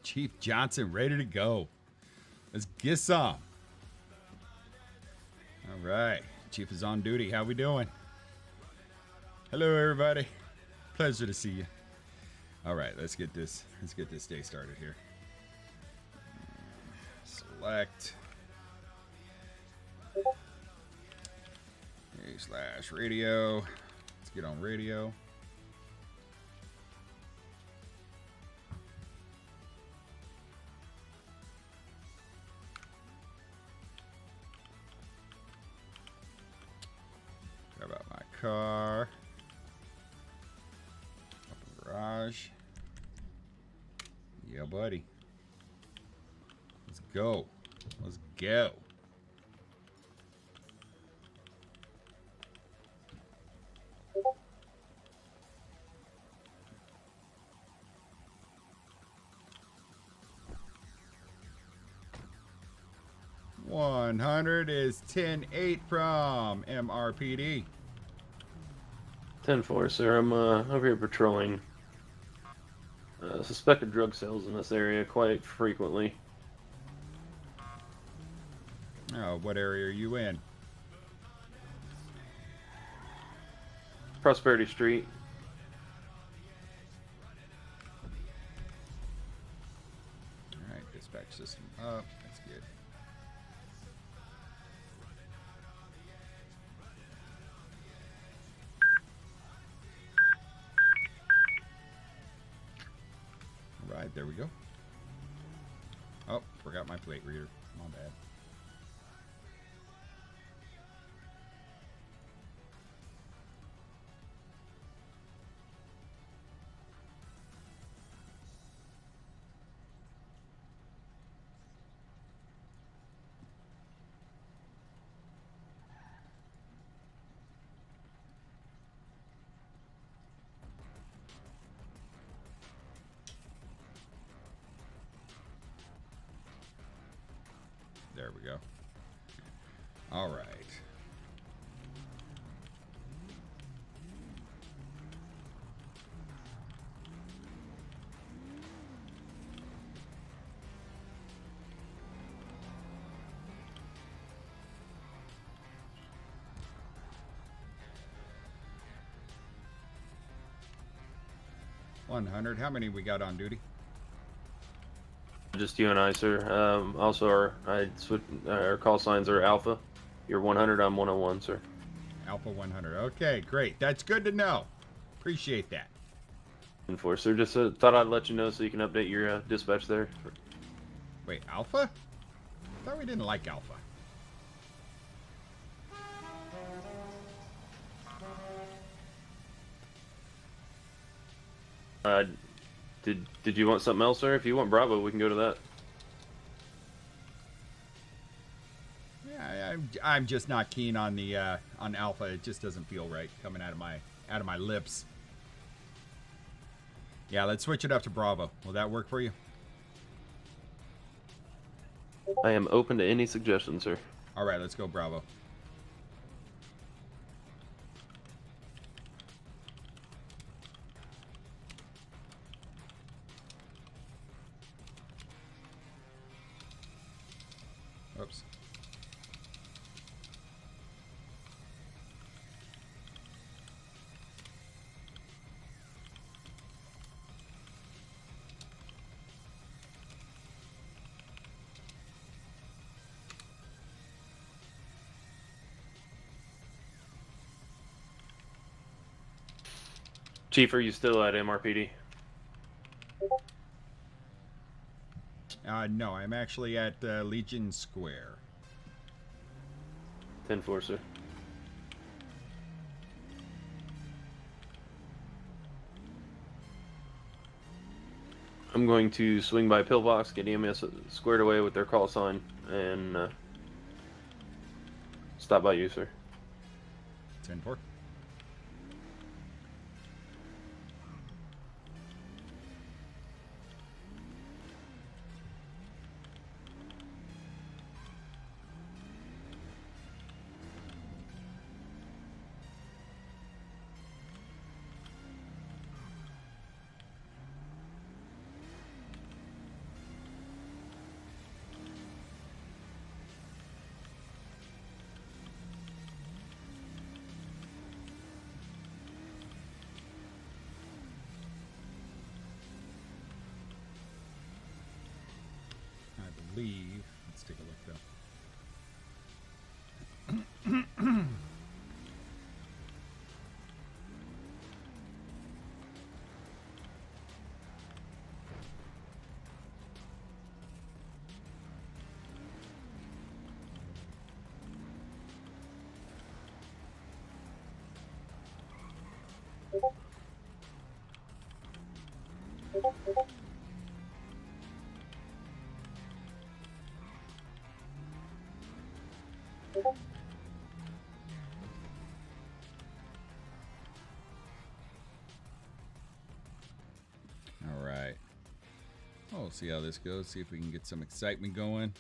Chief Johnson ready to go. Let's get some. All right. Chief is on duty. How we doing? Hello, everybody. Pleasure to see you. All right, let's get this day started here. Select /radio. Let's get on radio. How about my car? Open garage. Yeah, buddy. Let's go. Let's go. $100 is 10-8 from MRPD. 10-4, sir. I'm over here patrolling suspected drug sales in this area quite frequently. Oh, what area are you in? Prosperity Street. All right, dispatch system up. That's good. All right, there we go. Oh, forgot my plate reader. My bad. There we go. All right. $100. How many we got on duty? Just you and I, sir. Also, our call signs are Alpha. You're 100, I'm 101, sir. Alpha 100. Okay, great. That's good to know. Appreciate that. 10-4, sir. Just thought I'd let you know so you can update your dispatch there. Wait, Alpha? I thought we didn't like Alpha. Did you want something else, sir? If you want Bravo, we can go to that. Yeah, I'm just not keen on the on Alpha. It just doesn't feel right coming out of my lips. Yeah, let's switch it up to Bravo. Will that work for you? I am open to any suggestions, sir. All right, let's go Bravo. Oops. Chief, are you still at MRPD? No, I'm actually at Legion Square. 10-4, sir. I'm going to swing by Pillbox, get EMS squared away with their call sign, and stop by you, sir. 10-4. believe. Let's take a look though. All right. Oh, we'll see how this goes. See if we can get some excitement going.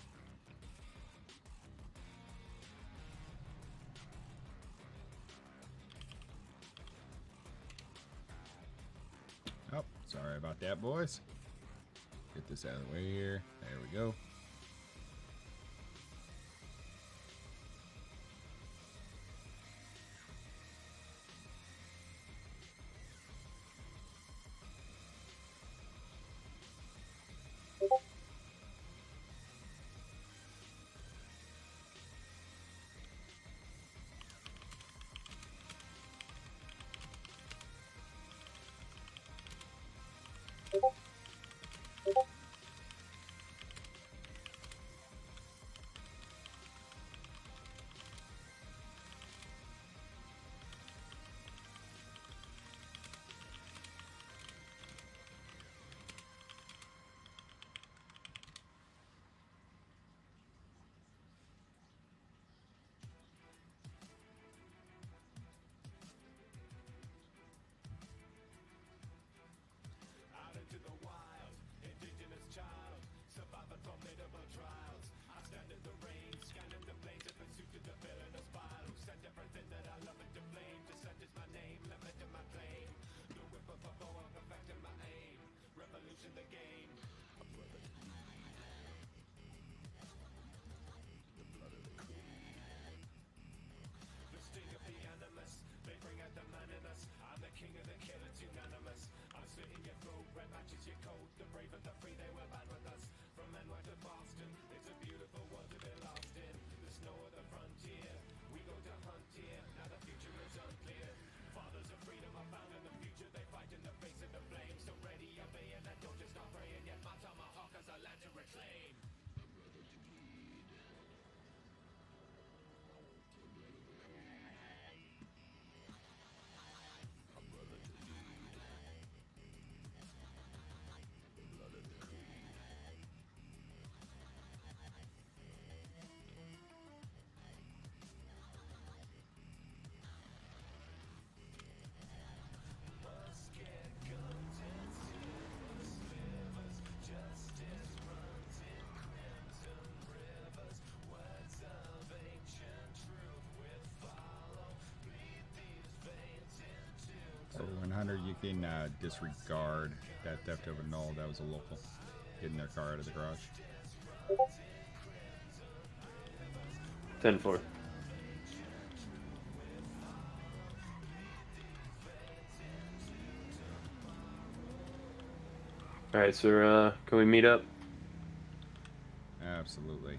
Oh, sorry about that, boys. Get this out of the way here. There we go. For 100, you can disregard that theft over null. That was a local getting their car out of the garage. 10-4. All right, sir. Can we meet up? Absolutely.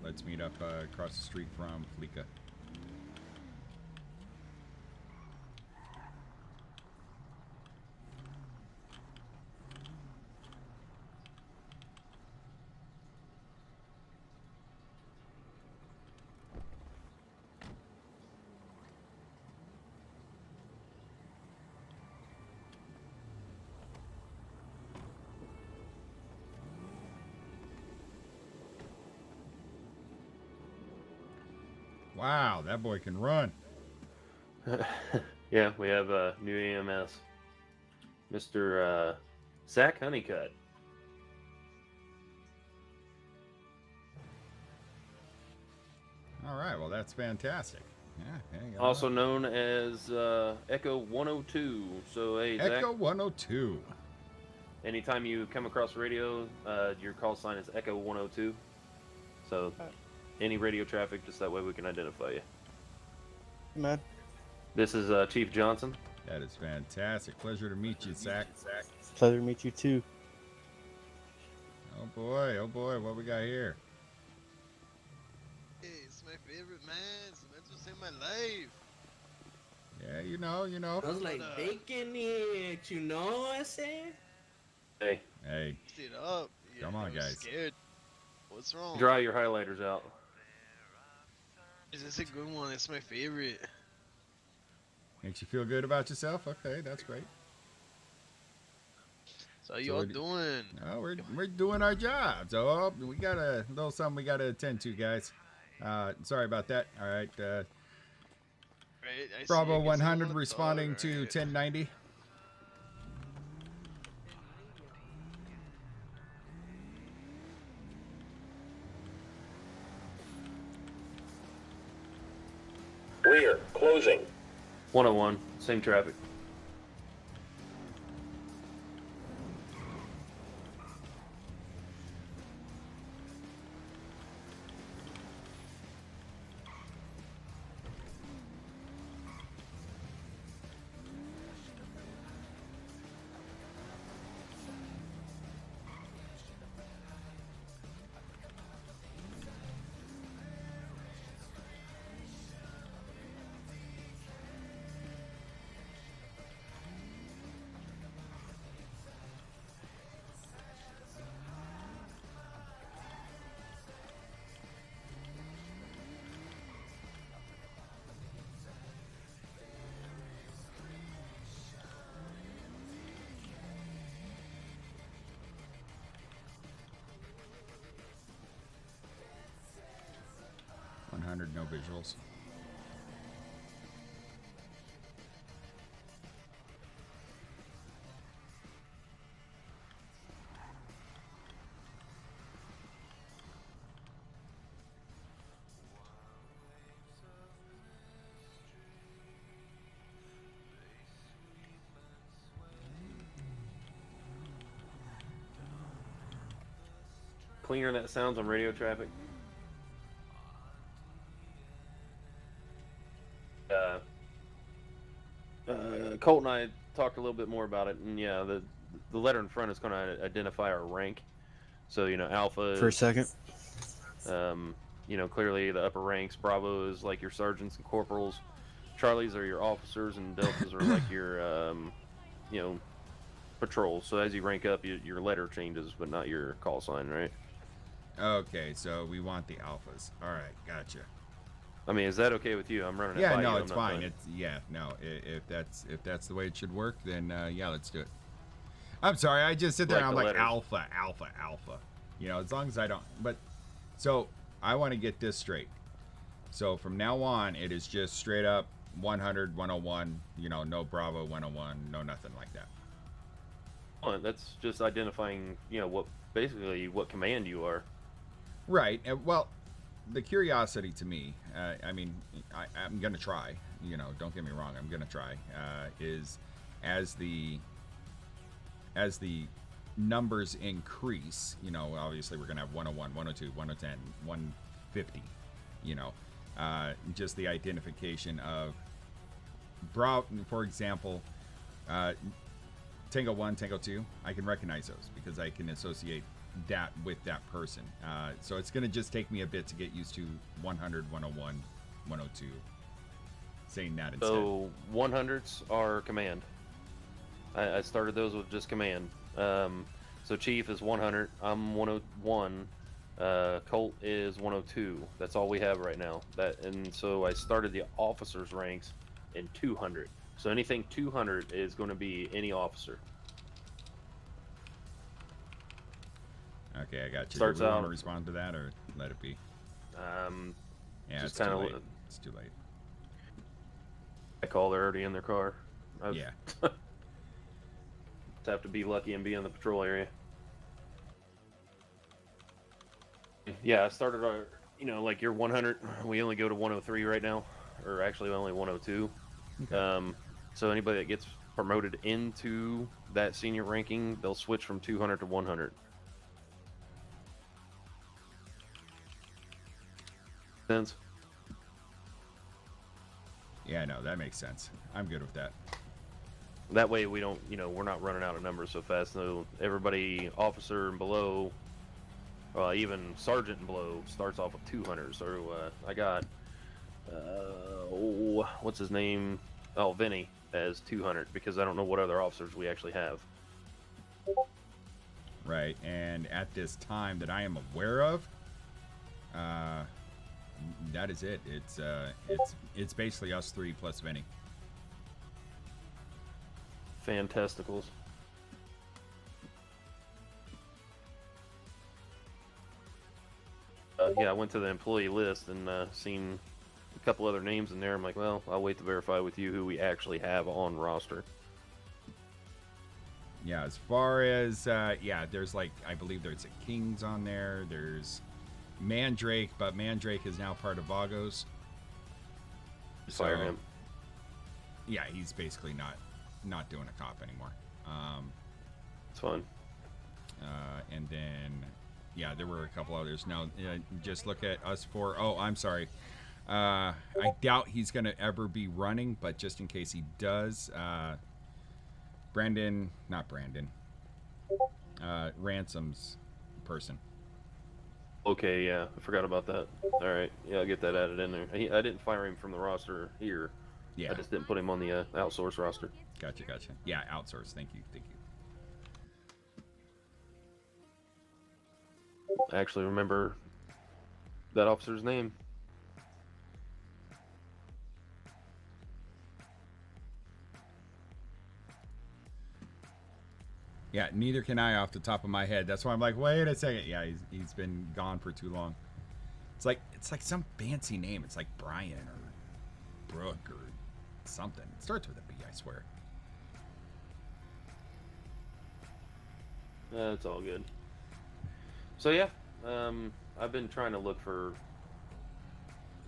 Let's meet up across the street from Fleeka. Wow, that boy can run. Yeah, we have a new EMS, Mr. Zach Honeycutt. All right, well, that's fantastic. Yeah, Also known as Echo 102. So, hey, Zach. Echo 102. Anytime you come across radio, your call sign is Echo 102. So, any radio traffic, just that way we can identify you. Man. This is Chief Johnson. That is fantastic. Pleasure to meet you, Zach. Pleasure to meet you too. oh boy, what we got here? Hey, it's my favorite man. It's meant to save my life. Yeah, you know. I was like, bacon it, you know what I'm saying? Hey, Hey, Sit up. Yeah, come on, I'm guys. scared. What's wrong? dry your highlighters out. Is this a good one? It's my favorite. Makes you feel good about yourself? Okay, that's great. So how y'all we're- doing? Oh, we're doing our job. So we got a little something we got to attend to, guys. Sorry about that. All right. Right, I see Bravo you get someone 100 on the responding dog, to right. 1090. Rear, closing. 101, same traffic. No visuals. Cleaner that sounds on radio traffic. Colt and I talked a little bit more about it, and yeah, the letter in front is going to identify our rank. So Alpha For a is, second. clearly the upper ranks. Bravo is like your sergeants and corporals. Charlies are your officers, and Deltas are like your patrols. So as you rank up, your letter changes, but not your call sign, right? Okay, so we want the alphas. All right, gotcha. I mean, is that okay with you? I'm running it Yeah, by no, you. it's I'm not fine. done. If that's the way it should work, then yeah, let's do it. I'm sorry, I just sit there Like and I'm the like letters. alpha. As long as I don't. But so I want to get this straight. So from now on, it is just straight up 100, 101. No Bravo 101, no nothing like that. Well, that's just identifying, what command you are. Right. Well, the curiosity to me, I'm going to try, don't get me wrong, I'm going to try, is as the numbers increase, obviously we're going to have 101, 102, 110, 150, just the identification of Bravo, for example, Tango 1, Tango 2, I can recognize those because I can associate that with that person. So it's going to just take me a bit to get used to 100, 101, 102. Saying that instead. So 100s are command. I started those with just command. So Chief is 100. I'm 101. Colt is 102. That's all we have right now. And so I started the officers ranks in 200. So anything 200 is going to be any officer. Okay, I got you. Starts Do we want out- to respond to that or let it be? Yeah, just it's too kinda late. It's too late. I call they're already in their car. Yeah. Just have to be lucky and be in the patrol area. Yeah, I started our, like your 100. We only go to 103 right now, or actually only 102. Okay. So anybody that gets promoted into that senior ranking, they'll switch from 200 to 100. Sense? Yeah, no, that makes sense. I'm good with that. That way we don't, we're not running out of numbers so fast. So everybody, officer and below, Even Sergeant Blow starts off with 200. So I got, what's his name? Oh, Vinny as 200 because I don't know what other officers we actually have. Right, and at this time that I am aware of, that is it. It's basically us three plus Vinny. Fantasticals. Yeah, I went to the employee list and seen a couple other names in there. I'm like, well, I'll wait to verify with you who we actually have on roster. Yeah, as far as yeah, there's like I believe there's a Kings on there. There's Mandrake, but Mandrake is now part of Vagos. Fire him. Yeah, he's basically not doing a cop anymore. It's fun. And then yeah, there were a couple others. Now just look at us four. Oh, I'm sorry. I doubt he's gonna ever be running, but just in case he does, Ransom's person. Okay, yeah, I forgot about that. All right, yeah, I'll get that added in there. I didn't fire him from the roster here. Yeah. I just didn't put him on the outsource roster. Gotcha. Yeah, outsource. Thank you. I actually remember that officer's name. Yeah, neither can I off the top of my head. That's why I'm like, wait a second. Yeah, he's been gone for too long. It's like some fancy name. It's like Brian or Brooke or something. It starts with a B, I swear. It's all good. So yeah, I've been trying to look for,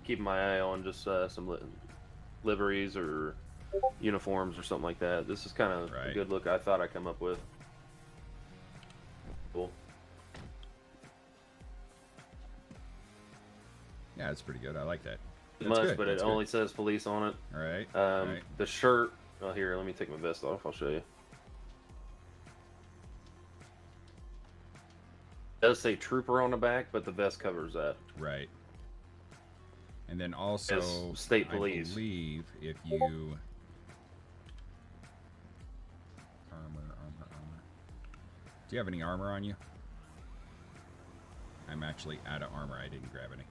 keeping my eye on just some liveries or uniforms or something like that. This is kind of a good look I thought I'd come up with. Cool. Yeah, it's pretty good. I like that. Much, but it only says police on it. All right. The shirt. Oh, here, let me take my vest off. I'll show you. It does say trooper on the back, but the vest covers that. Right. And then also, as state police. I believe if you armor. Do you have any armor on you? I'm actually out of armor. I didn't grab any.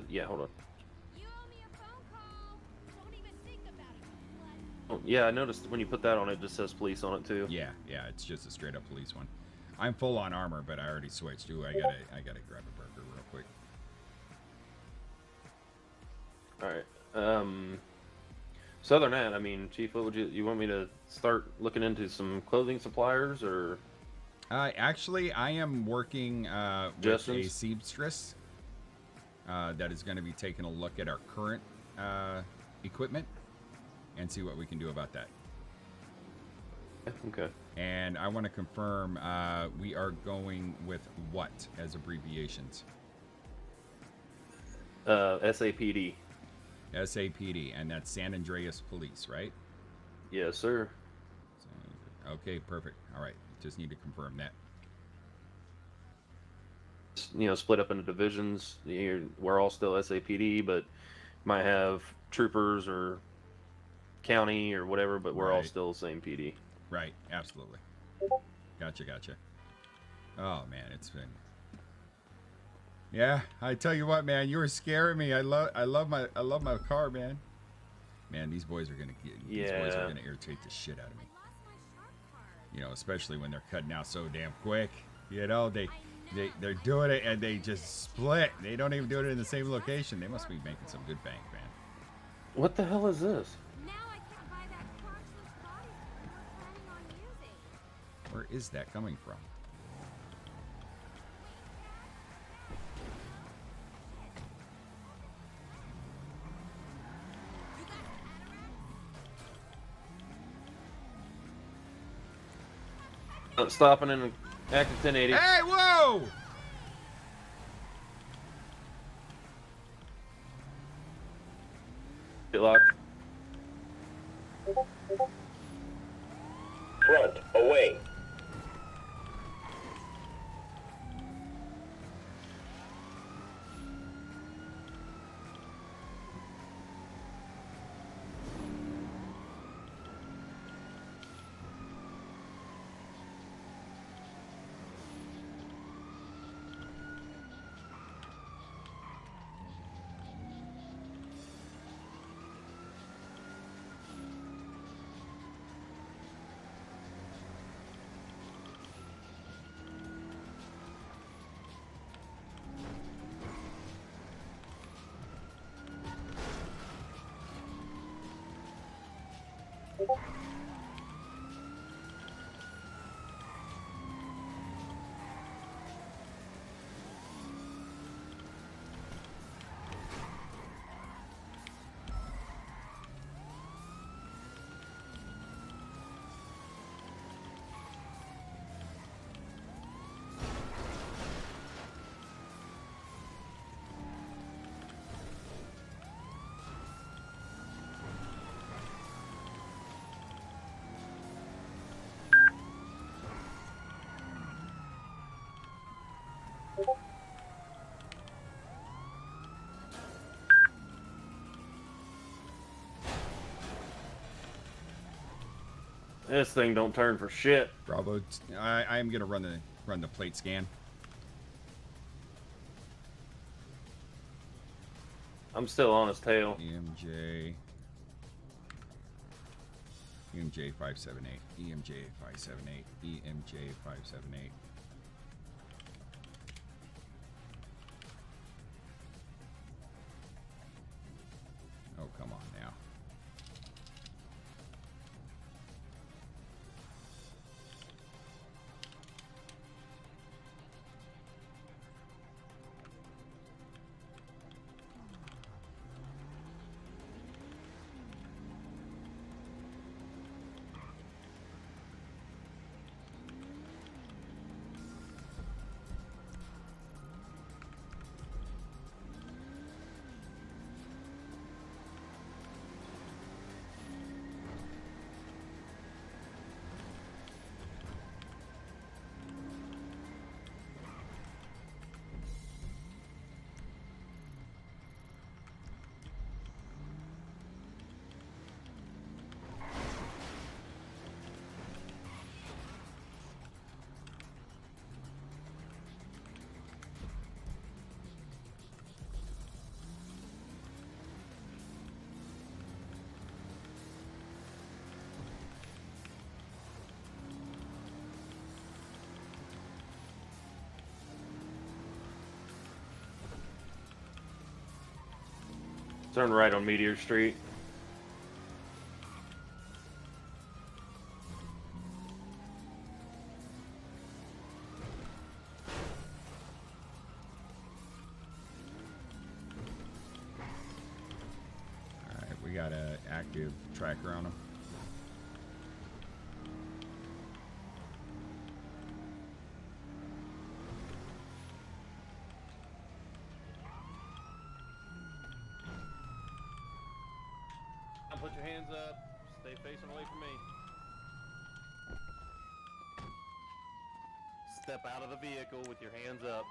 Yeah, hold on. You owe me a phone call. Don't even think about it. Oh, yeah, I noticed when you put that on, it just says police on it too. Yeah, it's just a straight up police one. I'm full on armor, but I already switched. Ooh, I gotta grab a burger real quick. All right. So other than that, I mean, Chief, what would you want me to start looking into some clothing suppliers or? Actually, I am working with a seamstress that is going to be taking a look at our current equipment and see what we can do about that. Okay. And I want to confirm we are going with what as abbreviations? SAPD. SAPD, and that's San Andreas Police, right? Yes, sir. Okay, perfect. All right, just need to confirm that. You know, split up into divisions. We're all still SAPD, but might have troopers or county or whatever, but we're all still the same PD. Right, absolutely. Gotcha. Oh man, it's been. Yeah, I tell you what, man, you were scaring me. I love my car, man. Man, these boys are gonna irritate the shit out of me. You know, especially when they're cutting out so damn quick. You know, they're doing it and they just split. They don't even do it in the same location. They must be making some good bank, man. What the hell is this? Where is that coming from? Stopping in active 1080. Hey, whoa! Get locked. Front, away. This thing don't turn for shit. Bravo. I am gonna run the plate scan. I'm still on his tail. EMJ 578. EMJ 578. EMJ 578. Oh, come on now. Turn right on Meteor Street. Alright, we got an active tracker on him. Put your hands up. Stay facing away from me. Step out of the vehicle with your hands up.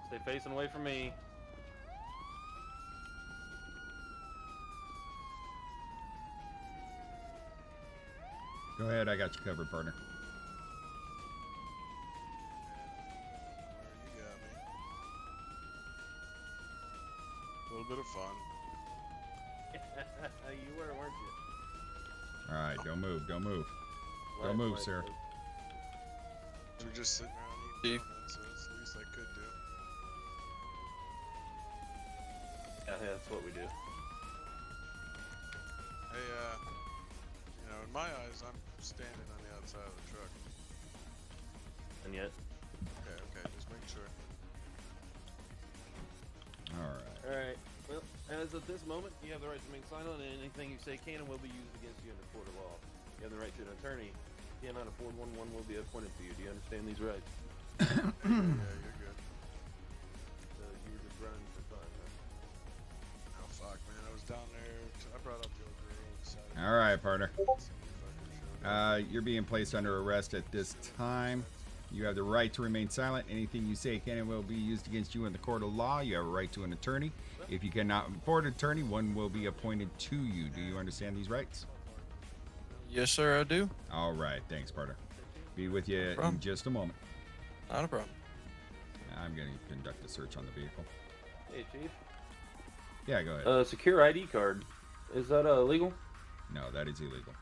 Stay facing away from me. Go ahead, I got you covered, partner. You got me. A little bit of fun. You were, weren't you? Alright, don't move, don't move. Right, Don't move, right, sir. We're just sitting around eating donuts, so it's the least I could do. Yeah, that's what we do. Hey, you know, in my eyes, I'm standing on the outside of the truck. And yet. Okay, just make sure. Alright. Alright. Well, as of this moment, you have the right to remain silent, and anything you say can and will be used against you in a court of law. You have the right to an attorney. If you cannot afford one will be appointed to you. Do you understand these rights? Yeah, you're good. So you were just running for fun, huh? Oh, fuck, man. I was down there. I brought up the old girl. Alright, partner. You're being placed under arrest at this time. You have the right to remain silent. Anything you say can and will be used against you in the court of law. You have a right to an attorney. If you cannot afford an attorney, one will be appointed to you. Do you understand these rights? Yes, sir, I do. All right. Thanks, partner. Be with you in just a moment. Not a problem. I'm going to conduct a search on the vehicle. Hey, Chief. Yeah, go ahead. Secure ID card. Is that legal? No, that is illegal.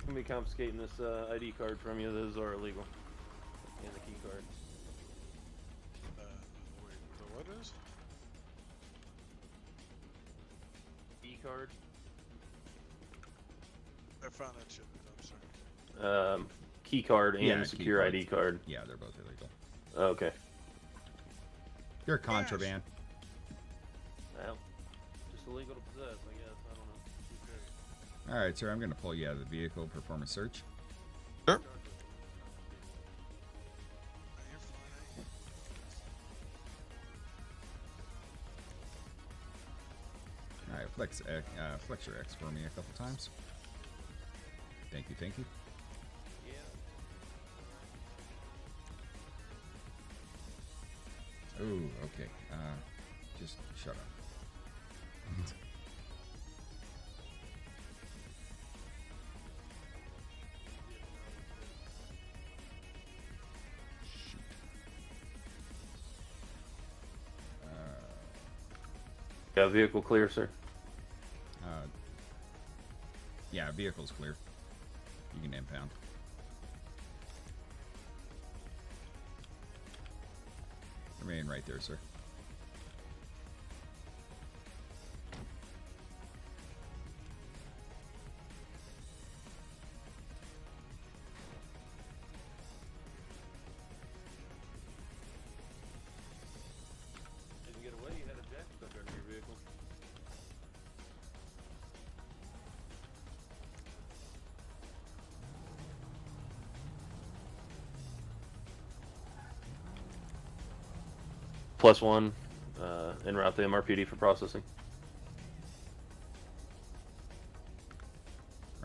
gonna be confiscating this ID card from you. Those are illegal. And the key card. Wait, the what is? Key card. I found that shit in the dumpster. Key card and Yeah, key secure cards. ID card. Yeah, they're both illegal. Okay. They're contraband. Well, just illegal to possess, I guess. I don't know. All right, sir. I'm going to pull you out of the vehicle, perform a search. Sure. No, you're fine. All right, flex your X for me a couple times. Thank you, thank you. Yeah. Ooh, okay. Just shut up. Shoot. Got vehicle clear, sir. Yeah, vehicle's clear. You can impound. Remain right there, sir. Didn't get away, you had a jack stuck under your vehicle. +1, en route to MRPD for processing.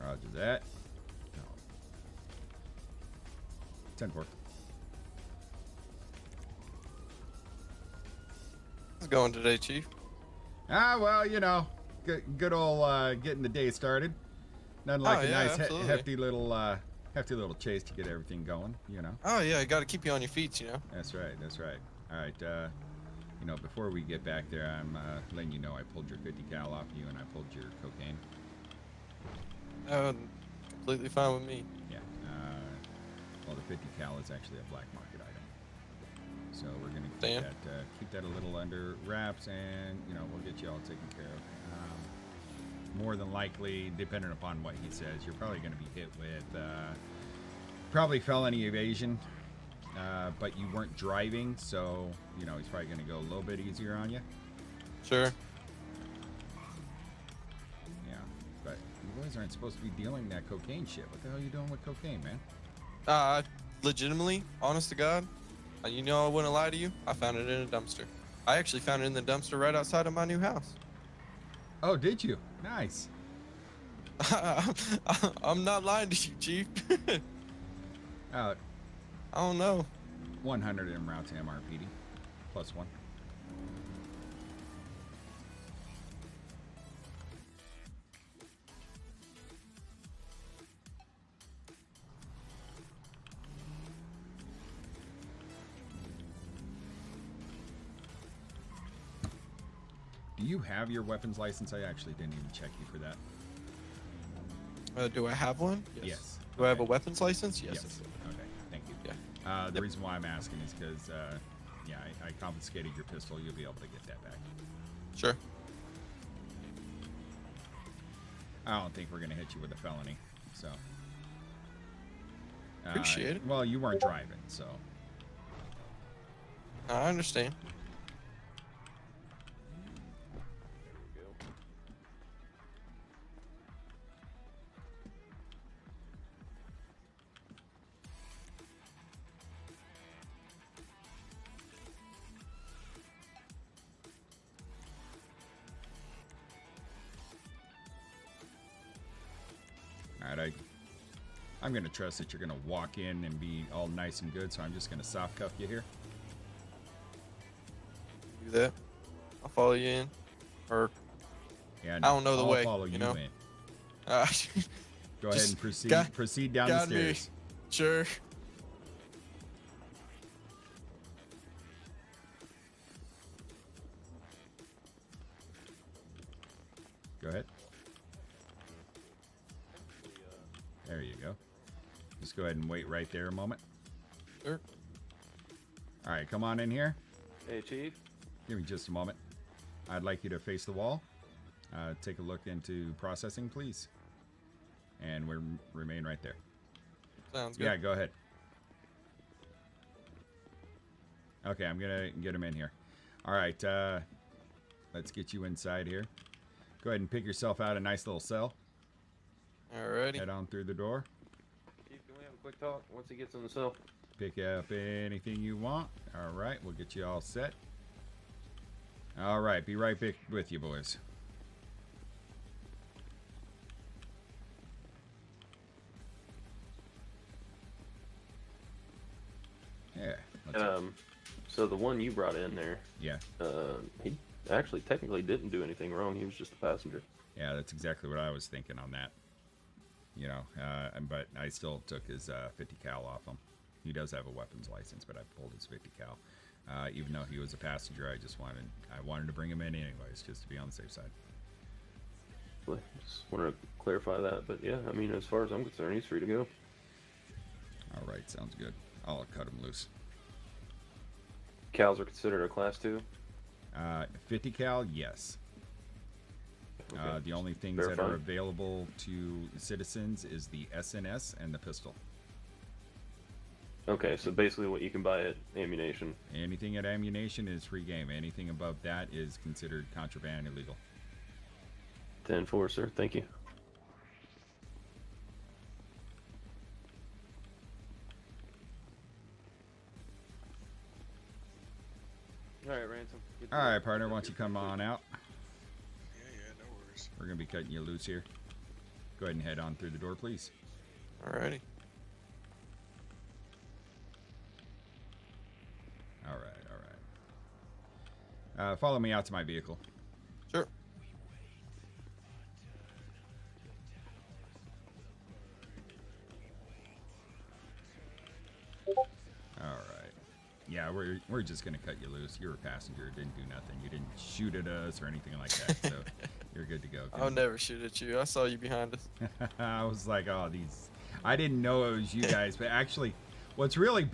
Roger that. 10-4. How's it going today, Chief? Well, you know, good old getting the day started. Nothing like Oh, a yeah, nice absolutely. hefty little chase to get everything going. You know. Oh yeah, I got to keep you on your feet, you know. That's right. That's right. All right. You know, before we get back there, I'm letting you know I pulled your 50 cal off you and I pulled your cocaine. Completely fine with me. Yeah. Well, the 50 cal is actually a black market item. So we're gonna Damn. keep that a little under wraps, and you know we'll get you all taken care of. More than likely, depending upon what he says, you're probably going to be hit with probably felony evasion. But you weren't driving, so you know he's probably going to go a little bit easier on you. Sure. Yeah, but you guys aren't supposed to be dealing that cocaine shit. What the hell are you doing with cocaine, man? Legitimately, honest to God, you know I wouldn't lie to you. I found it in a dumpster. I actually found it in the dumpster right outside of my new house. Oh, did you? Nice. I'm not lying to you, Chief. I don't know. 100 en route to MRPD. +1. Do you have your weapons license? I actually didn't even check you for that. Do I have one? Yes. Do I have a Okay. weapons license? Yes. Yes. Okay. Thank you. Yeah. The Yep. reason why I'm asking is because, yeah, I confiscated your pistol. You'll be able to get that back. Sure. I don't think we're gonna hit you with a felony. So. Appreciate it. Well, you weren't driving, so. I understand. There we go. All right, I'm gonna trust that you're gonna walk in and be all nice and good. So I'm just gonna soft cuff you here. Do that. I'll follow you in. Or Yeah. I don't know the I'll way, follow you you know? in. uh, Go ahead Just and proceed. got- Proceed down the got me. stairs. Sure. Go ahead. There you go. Just go ahead and wait right there a moment. Sure. All right, come on in here. Hey, Chief. Give me just a moment. I'd like you to face the wall. Take a look into processing, please. And we remain right there. Sounds good. Yeah, go ahead. Okay, I'm gonna get him in here. All right, let's get you inside here. Go ahead and pick yourself out a nice little cell. Alrighty. Head on through the door. Chief, can we have a quick talk once he gets in the cell? Pick up anything you want. All right, we'll get you all set. All right, be right back with you, boys. Yeah. So the one you brought in there, Yeah. he actually technically didn't do anything wrong. He was just a passenger. Yeah, that's exactly what I was thinking on that. You know, but I still took his 50 cal off him. He does have a weapons license, but I pulled his 50 cal. Even though he was a passenger, I wanted to bring him in anyways, just to be on the safe side. Just wanted to clarify that, but yeah, I mean, as far as I'm concerned, he's free to go. All right, sounds good. I'll cut him loose. Cows are considered a class 2. 50 cal, yes. Okay, The only things that are available to citizens is the SNS and the pistol. Okay, so basically what you can buy at ammunition. Anything at ammunition is free game. Anything above that is considered contraband, illegal. 10-4, sir. Thank you. All right, Ransom. All right, partner, why don't you come on out? Yeah, no worries. We're going to be cutting you loose here. Go ahead and head on through the door, please. Alrighty. All right, all right. Follow me out to my vehicle. Sure. All right. Yeah, we're just gonna cut you loose. You're a passenger. Didn't do nothing. You didn't shoot at us or anything like that. So you're good to go. I'll never shoot at you. I saw you behind us. I was like, oh, these. I didn't know it was you guys, but actually, what's really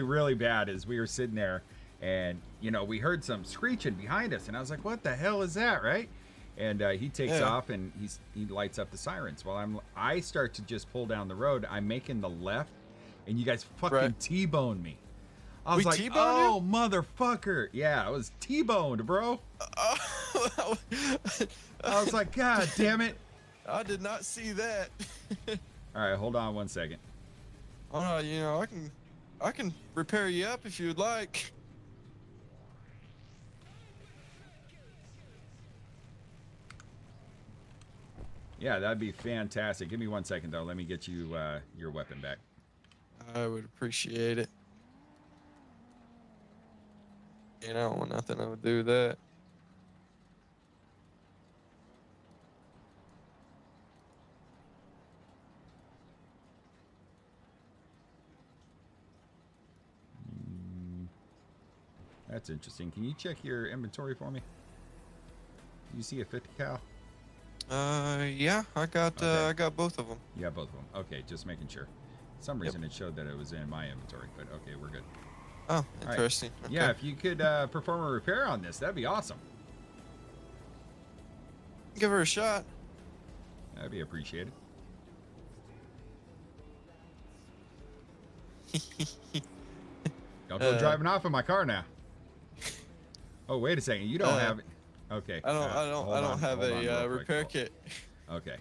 really bad is we were sitting there, and you know we heard some screeching behind us, and I was like, what the hell is that, right? And he takes off and he lights up the sirens. While I start to just pull down the road. I'm making the left, and you guys fucking T-boned me. I was like, T-boned oh, motherfucker. Yeah, I was T-boned, bro. I was like, God damn it. I did not see that. All right, hold on one second. Oh no, you know, I can repair you up if you'd like. Yeah, that'd be fantastic. Give me 1 second, though. Let me get you your weapon back. I would appreciate it. You know, I don't want nothing I would do that. That's interesting. Can you check your inventory for me? You see a 50 cal? Yeah, I got Okay. I got both of them. Yeah, both of them. Okay, just making sure. For some reason it showed that it was in my inventory, but okay, we're good. Oh, All right. interesting. Okay. Yeah, if you could perform a repair on this, that'd be awesome. Give her a shot. That'd be appreciated. Don't go driving off in my car now. Oh, wait a second. You don't have it. Okay. I don't have a real quick. repair kit. Okay.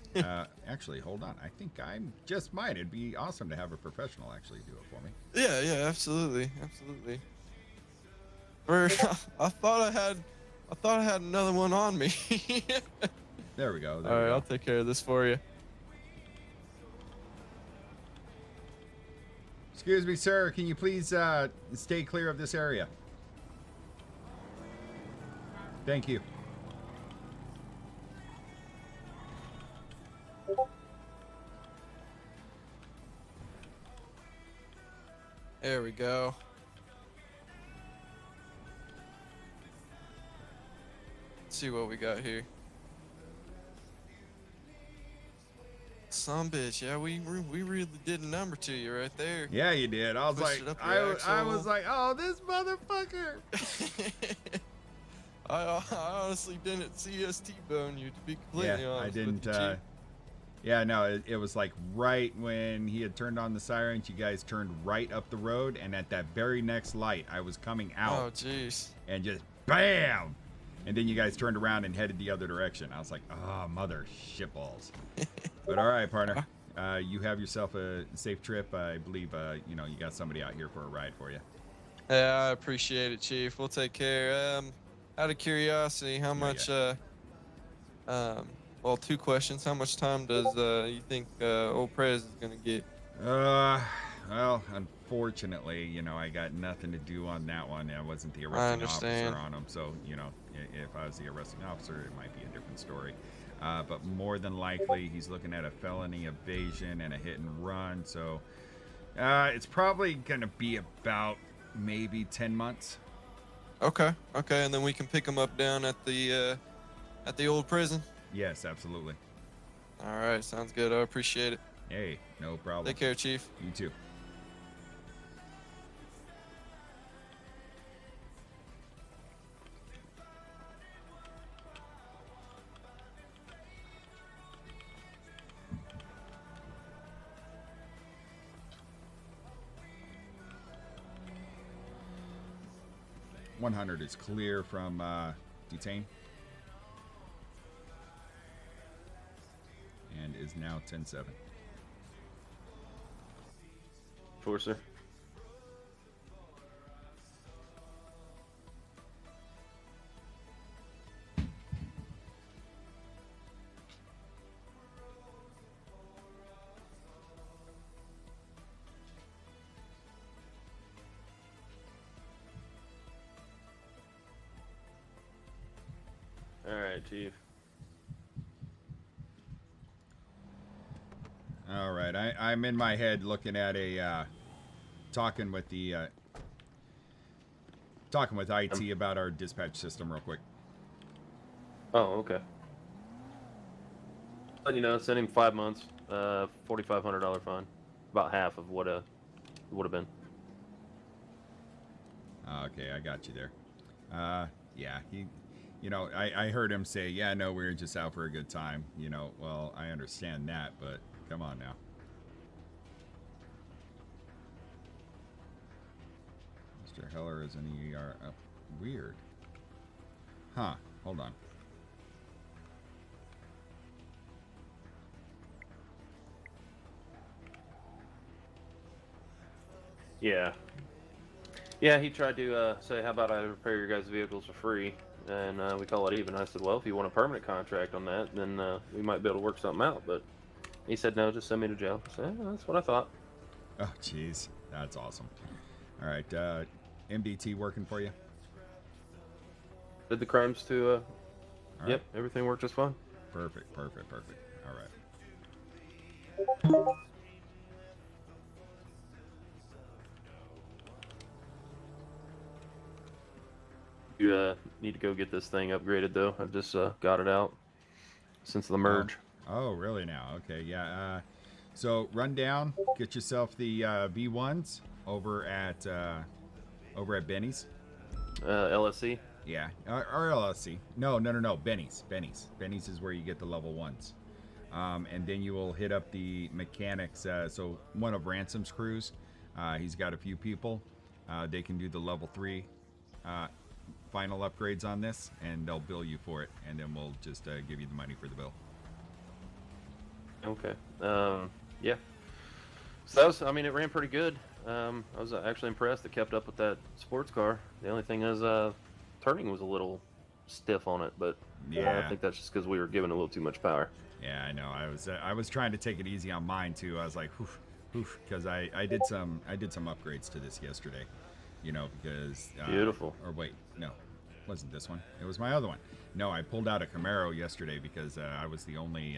Actually, hold on. I think I just might. It'd be awesome to have a professional actually do it for me. Yeah, absolutely. I thought I had another one on me. There we go. All right, I'll take care of this for you. Excuse me, sir. Can you please stay clear of this area? Thank you. There we go. Let's see what we got here. Some bitch. Yeah, we really did a number to you right there. Yeah, you did. I was Pushed like, it up I, your I was axle. like, oh, this motherfucker. I honestly didn't see us T-bone you, to be completely Yeah, I honest didn't. with you, Chief. Yeah, no, it was like right when he had turned on the sirens, you guys turned right up the road, and at that very next light, I was coming Oh, out, jeez. and just bam, and then you guys turned around and headed the other direction. I was like, oh, mother shitballs. But all right, partner, you have yourself a safe trip. I believe you know, you got somebody out here for a ride for you. Yeah, I appreciate it, Chief. We'll take care. Out of curiosity, how much? Well, two questions. How much time does you think old Prez is gonna get? Well, unfortunately, you know, I got nothing to do on that one. I wasn't the I arresting officer understand. on him, so, you know, if I was the arresting officer, it might be a different story. But more than likely, he's looking at a felony evasion and a hit and run, so it's probably gonna be about maybe 10 months. Okay, okay, and then we can pick him up down at the old prison. Yes, absolutely. All right, sounds good. I appreciate it. Hey, no problem. Take care, Chief. You too. .100 is clear from detain. And is now 10-7. Forcer. All right, Chief. All right, I'm in my head looking at a talking with the talking with IT about our dispatch system real quick. Oh, okay. But you know, send him 5 months, $4,500 fine, about half of what would have been. Okay, I got you there. Yeah, he, you know, I heard him say, yeah, no, we were just out for a good time. You know, well, I understand that, but come on now. Mr. Heller is an ER. Weird. Huh, hold on. Yeah. Yeah, he tried to say, how about I repair your guys' vehicles for free, and we call it even. I said, well, if you want a permanent contract on that, then we might be able to work something out. But he said, no, just send me to jail. I said, yeah, that's what I thought. Oh, jeez. That's awesome. All right, MDT working for you? Did the crimes to, All right. Yep, everything worked just fine. Perfect, perfect, perfect. All right. You need to go get this thing upgraded, though. I just got it out since the merge. Oh, really now? Okay, yeah. So run down, get yourself the V1s over at Benny's. LSC? Yeah, or LSC. No, Benny's. Benny's is where you get the level 1s. And then you will hit up the mechanics. So one of Ransom's crews, he's got a few people. They can do the level 3 final upgrades on this, and they'll bill you for it, and then we'll just give you the money for the bill. Okay. Yeah. So that was, I mean, it ran pretty good. I was actually impressed. It kept up with that sports car. The only thing is, turning was a little stiff on it, but Yeah. I think that's just because we were giving a little too much power. Yeah, I know. I was trying to take it easy on mine too. I was like, because I did some upgrades to this yesterday, you know, because Beautiful. Or wait, no, it wasn't this one. It was my other one. No, I pulled out a Camaro yesterday because I was the only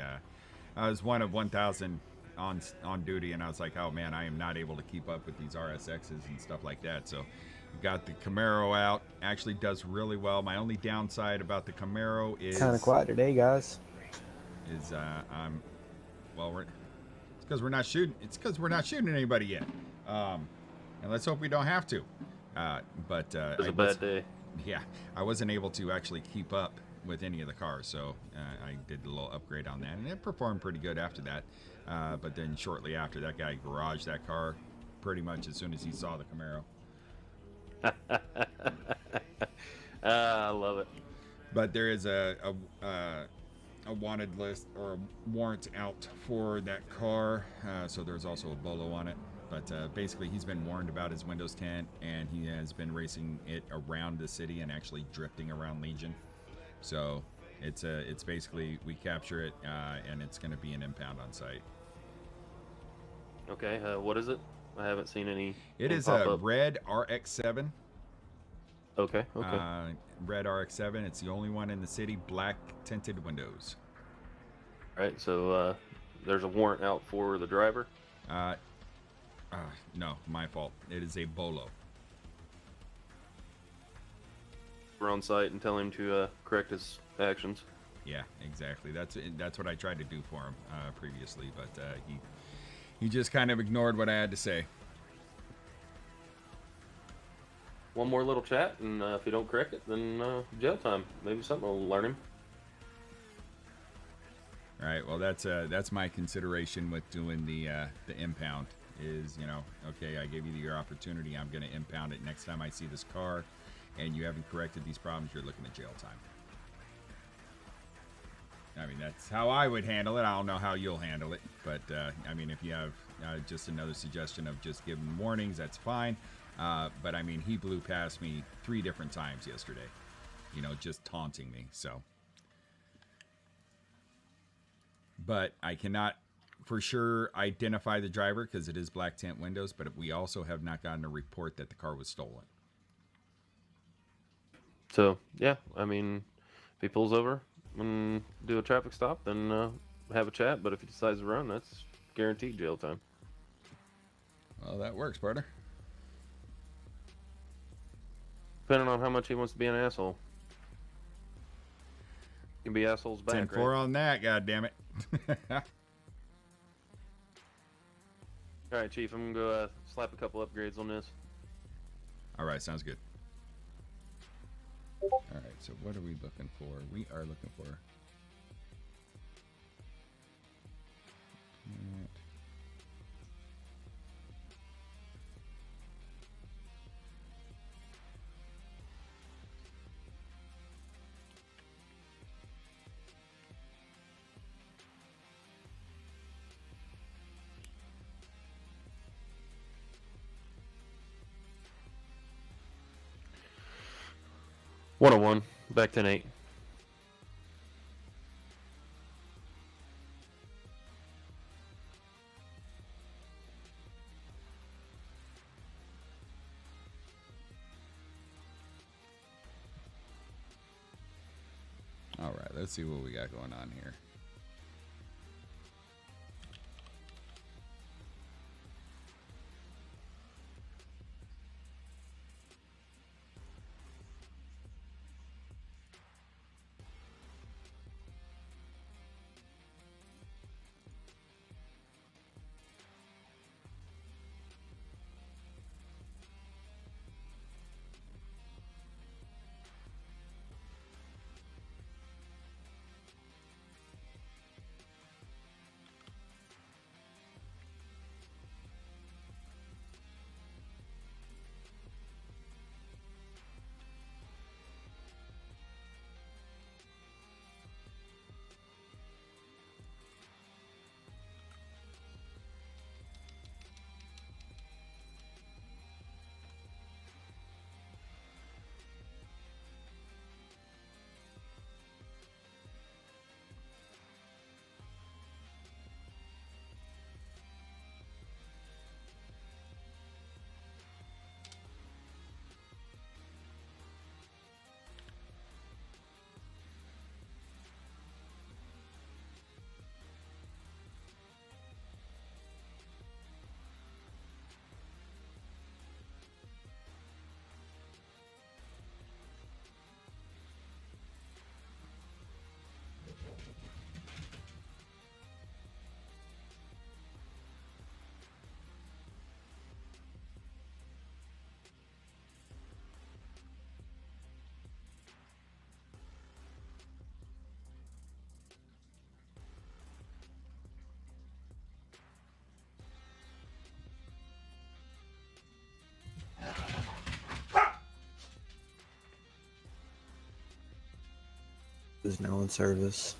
I was one of 1,000 on duty, and I was like, oh man, I am not able to keep up with these RSXs and stuff like that. So got the Camaro out. Actually does really well. My only downside about the Camaro is Kind of quiet today, guys. I'm well, because we're not shooting. It's because we're not shooting anybody yet. And let's hope we don't have to. But It was a bad day. yeah, I wasn't able to actually keep up with any of the cars, so I did a little upgrade on that, and it performed pretty good after that. But then shortly after, that guy garaged that car pretty much as soon as he saw the Camaro. I love it. But there is a wanted list or a warrant out for that car, so there's also a bolo on it. But basically, he's been warned about his Windows 10, and he has been racing it around the city and actually drifting around Legion. So it's basically, we capture it, and it's going to be an impound on site. Okay, what is it? I haven't seen any. It is pop a up. red RX-7. Okay. Red RX-7. It's the only one in the city. Black tinted windows. All right, so there's a warrant out for the driver. No, my fault. It is a bolo. We're on site and tell him to correct his actions. Yeah, exactly. That's what I tried to do for him previously, but he just kind of ignored what I had to say. One more little chat, and if you don't correct it, then jail time. Maybe something will learn him. All right. Well, that's my consideration with doing the impound. Is, okay, I gave you your opportunity. I'm going to impound it next time I see this car, and you haven't corrected these problems. You're looking at jail time. I mean, that's how I would handle it. I don't know how you'll handle it, but I mean, if you have just another suggestion of just giving warnings, that's fine. But I mean, he blew past me 3 different times yesterday, just taunting me. So, but I cannot for sure identify the driver because it is black tint windows, but we also have not gotten a report that the car was stolen. So, yeah, I mean, if he pulls over and do a traffic stop, then have a chat. But if he decides to run, that's guaranteed jail time. Well, that works, partner. Depending on how much he wants to be an asshole. He can be assholes back, 10-4 right? on that, goddammit. All right, Chief, I'm going to go slap a couple upgrades on this. All right, sounds good. All right, so what are we looking for? We are looking for... One-on-one, back 10-8. All right, let's see what we got going on here. is now in service.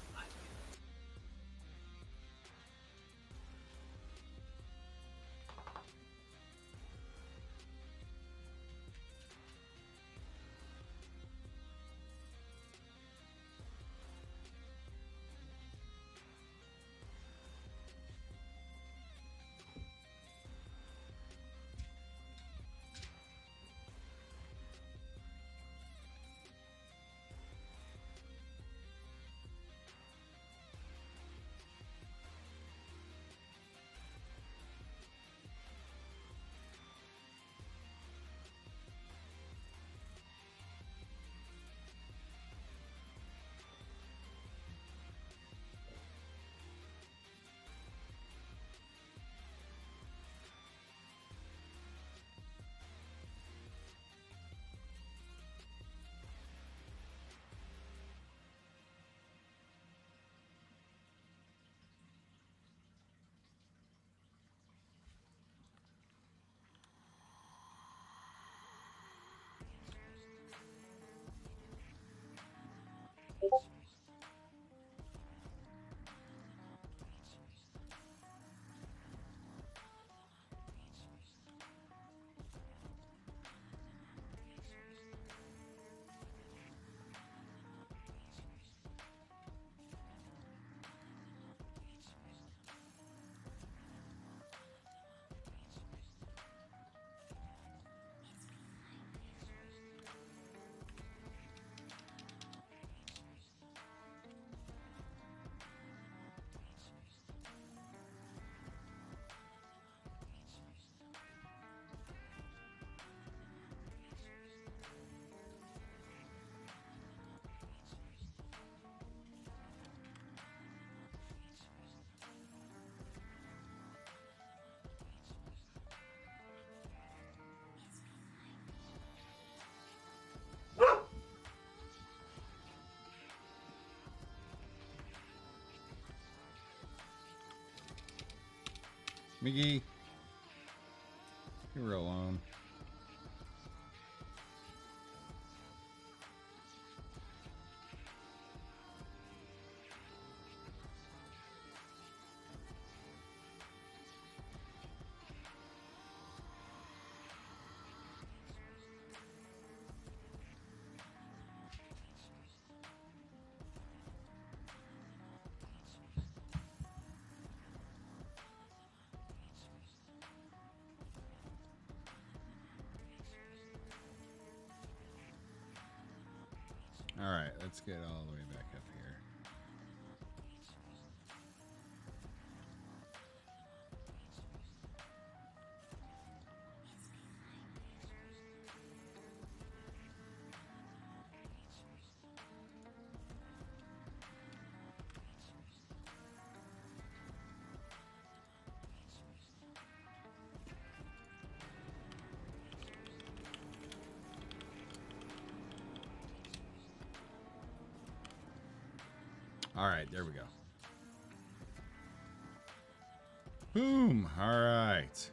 Miggy, you were alone. All right, let's get all the way back up here. All right, there we go. Boom. All right.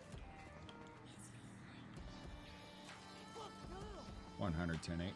110.8.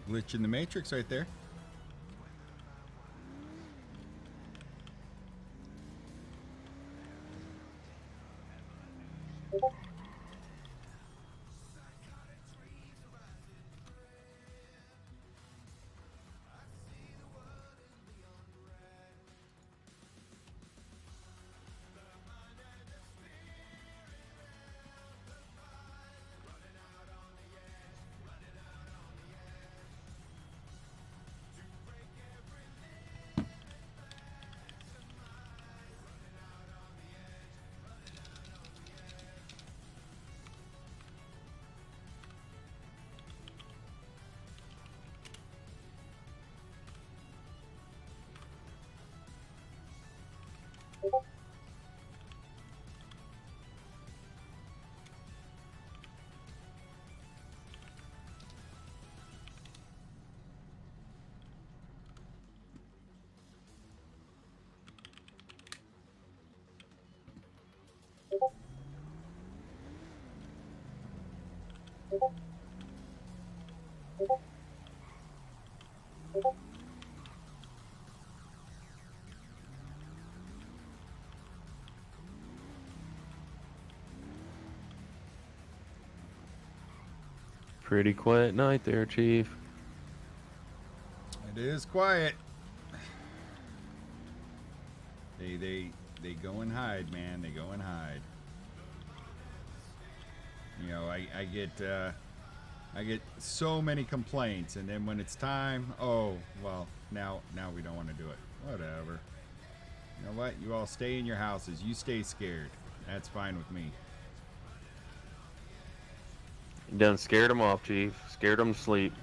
glitch in the matrix right there. Pretty quiet night there, Chief. It is quiet. They go and hide, man. They go and hide. You know, I get so many complaints, and then when it's time, oh well, now we don't want to do it. Whatever. You know what? You all stay in your houses. You stay scared. That's fine with me. You done scared them off, Chief. Scared them to sleep.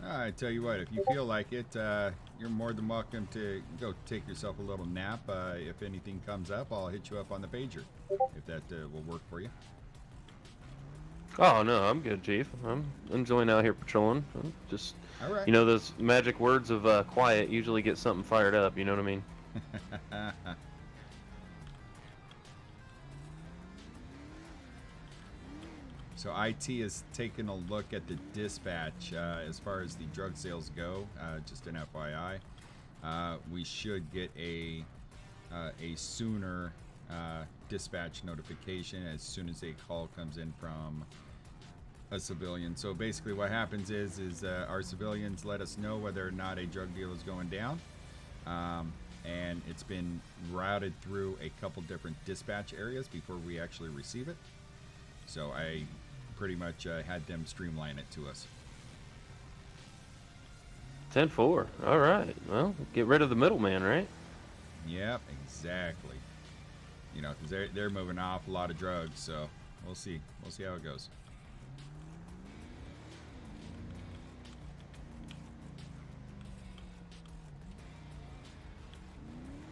I tell you what, if you feel like it, you're more than welcome to go take yourself a little nap. If anything comes up, I'll hit you up on the pager, if that will work for you. Oh no, I'm good, Chief. I'm enjoying out here patrolling. I'm just, All right. you know, those magic words of quiet usually get something fired up. You know what I mean? So IT is taking a look at the dispatch as far as the drug sales go. Just an FYI, we should get a sooner dispatch notification as soon as a call comes in from a civilian. So basically, what happens is our civilians let us know whether or not a drug deal is going down, and it's been routed through a couple different dispatch areas before we actually receive it. So I pretty much had them streamline it to us. 10-4. All right. Well, get rid of the middleman, right? Yep, exactly. You know, because they're moving off a lot of drugs, so we'll see. We'll see how it goes.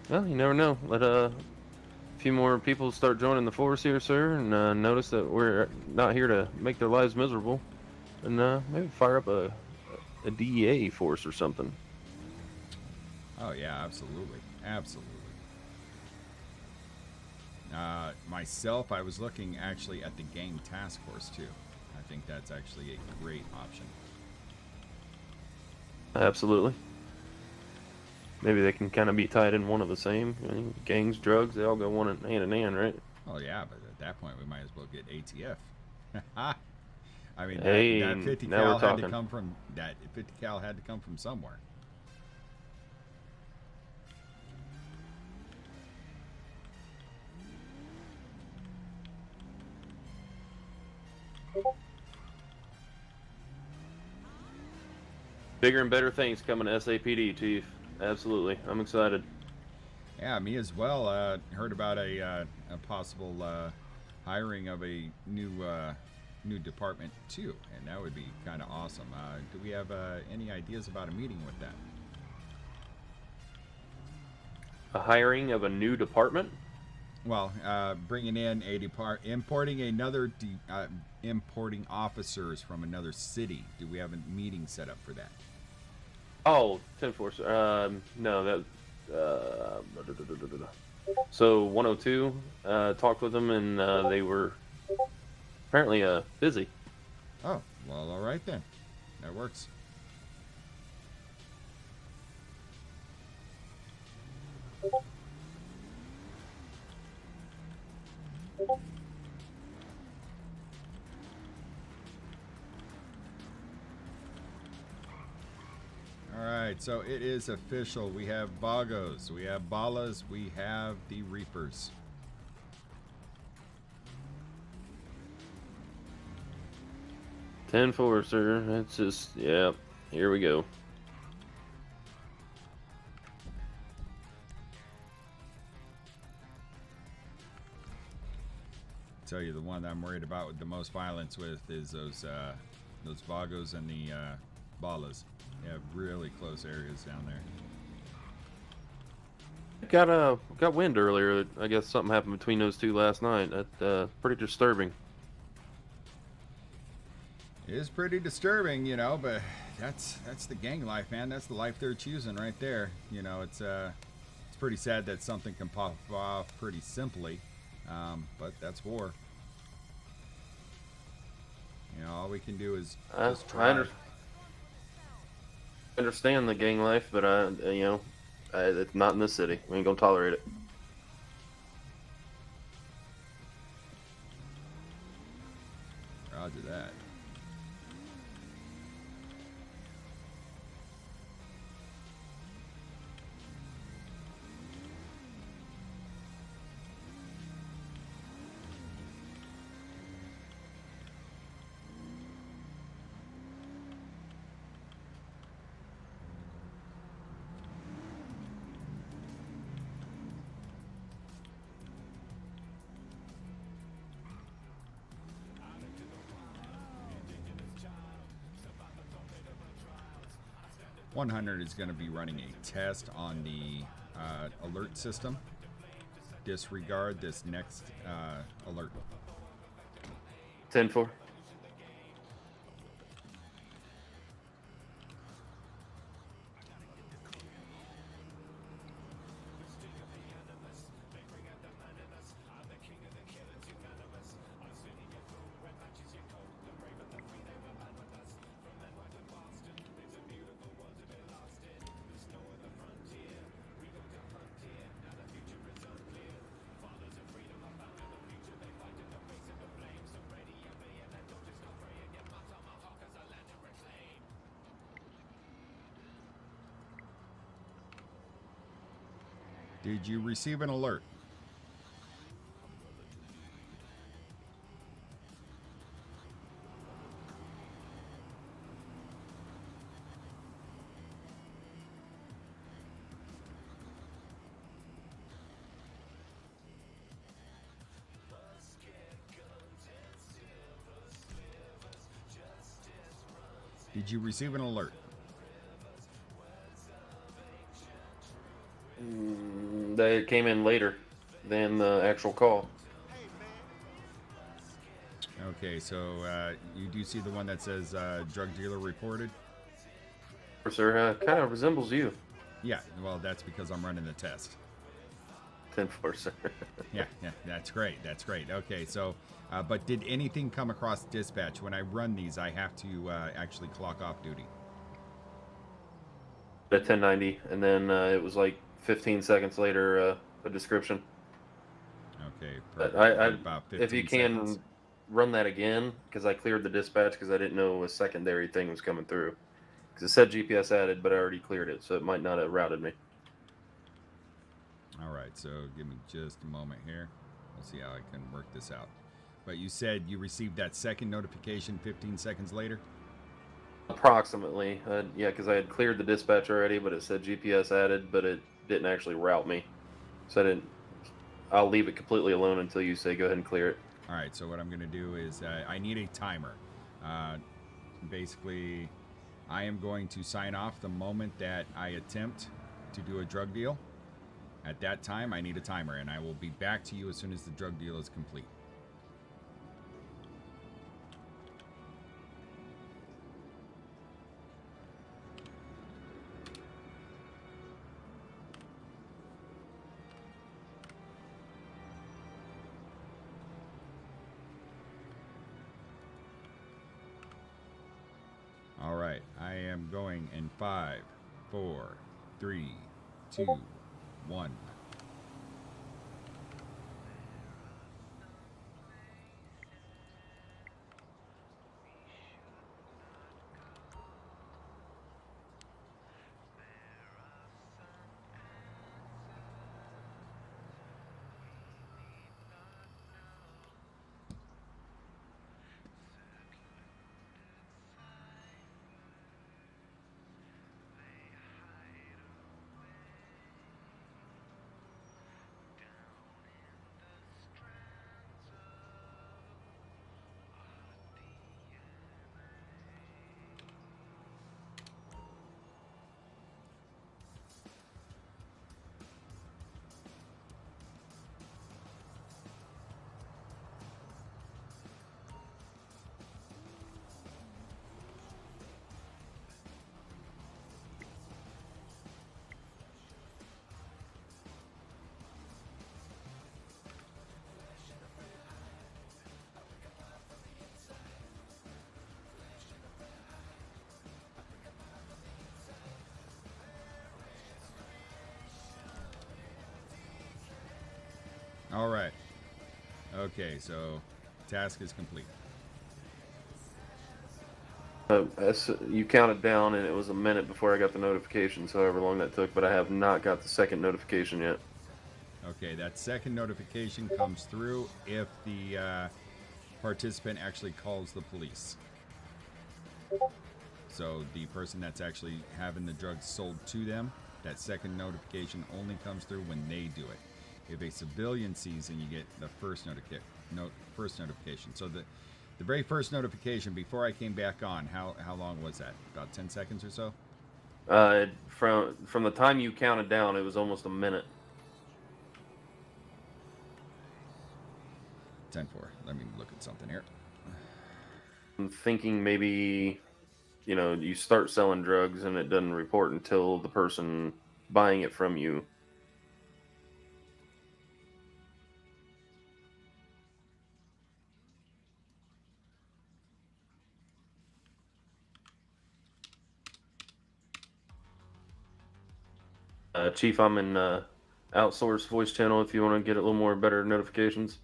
Well, you never know. Let a few more people start joining the force here, sir, and notice that we're not here to make their lives miserable, and maybe fire up a DEA force or something. Oh yeah, absolutely, absolutely. Myself, I was looking actually at the gang task force too. I think that's actually a great option. Absolutely. Maybe they can kind of be tied in one of the same. I mean, gangs, drugs, they all go hand in hand, right? Oh yeah, but at that point we might as well get ATF. I mean, Hey, that 50 now cal we're had talking. to come from that 50 cal had to come from somewhere. Bigger and better things coming to SAPD, Chief. Absolutely. I'm excited. Yeah, me as well. Heard about a possible hiring of a new department too, and that would be kind of awesome. Do we have any ideas about a meeting with that? A hiring of a new department? Well, bringing in importing officers from another city. Do we have a meeting set up for that? Oh, 10-4, sir. No, that. So 102 talked with them, and they were apparently busy. Oh, well, all right then. That works. Alright, so it is official. We have Bogos, we have Balas, we have the Reapers. 10-4, sir. It's just, yeah, here we go. Tell you, the one that I'm worried about with the most violence with is those Vagos and the Balas. They have really close areas down there. Got wind earlier. I guess something happened between those two last night. That's pretty disturbing. It is pretty disturbing, you know, but that's the gang life, man. That's the life they're choosing right there. You know, it's pretty sad that something can pop off pretty simply, but that's war. You know, all we can do is just try. I understand the gang life, but it's not in this city. We ain't gonna tolerate it. Roger that. .100 is going to be running a test on the alert system. Disregard this next alert. 10-4. Did you receive an alert? Did you receive an alert? They came in later than the actual call. Okay, so you do see the one that says drug dealer reported? Sir, kind of resembles you. Yeah, well, that's because I'm running the test. 10-4, sir. Yeah, that's great. That's great. Okay, so, but did anything come across dispatch? When I run these, I have to actually clock off duty. At 1090, and then it was like 15 seconds later, a description. Okay, But perfect. About 15 if you can seconds. run that again, because I cleared the dispatch because I didn't know a secondary thing was coming through. Because it said GPS added, but I already cleared it, so it might not have routed me. All right, so give me just a moment here. We'll see how I can work this out. But you said you received that second notification 15 seconds later? Approximately, yeah, because I had cleared the dispatch already, but it said GPS added, but it didn't actually route me. So I'll leave it completely alone until you say go ahead and clear it. All right, so what I'm going to do is I need a timer. Basically, I am going to sign off the moment that I attempt to do a drug deal. At that time, I need a timer, and I will be back to you as soon as the drug deal is complete. All right, I am going in 5, 4, 3, 2, 1. All right. Okay, so task is complete. You counted down, and it was a minute before I got the notification, so however long that took, but I have not got the second notification yet. Okay, that second notification comes through if the participant actually calls the police. So the person that's actually having the drugs sold to them, that second notification only comes through when they do it. If a civilian sees, then you get the first notification. So the very first notification before I came back on, how long was that? About 10 seconds or so? From the time you counted down, it was almost a minute. 10-4. Let me look at something here. I'm thinking maybe, you start selling drugs and it doesn't report until the person buying it from you. Chief, I'm in outsourced voice channel if you want to get a little more better notifications.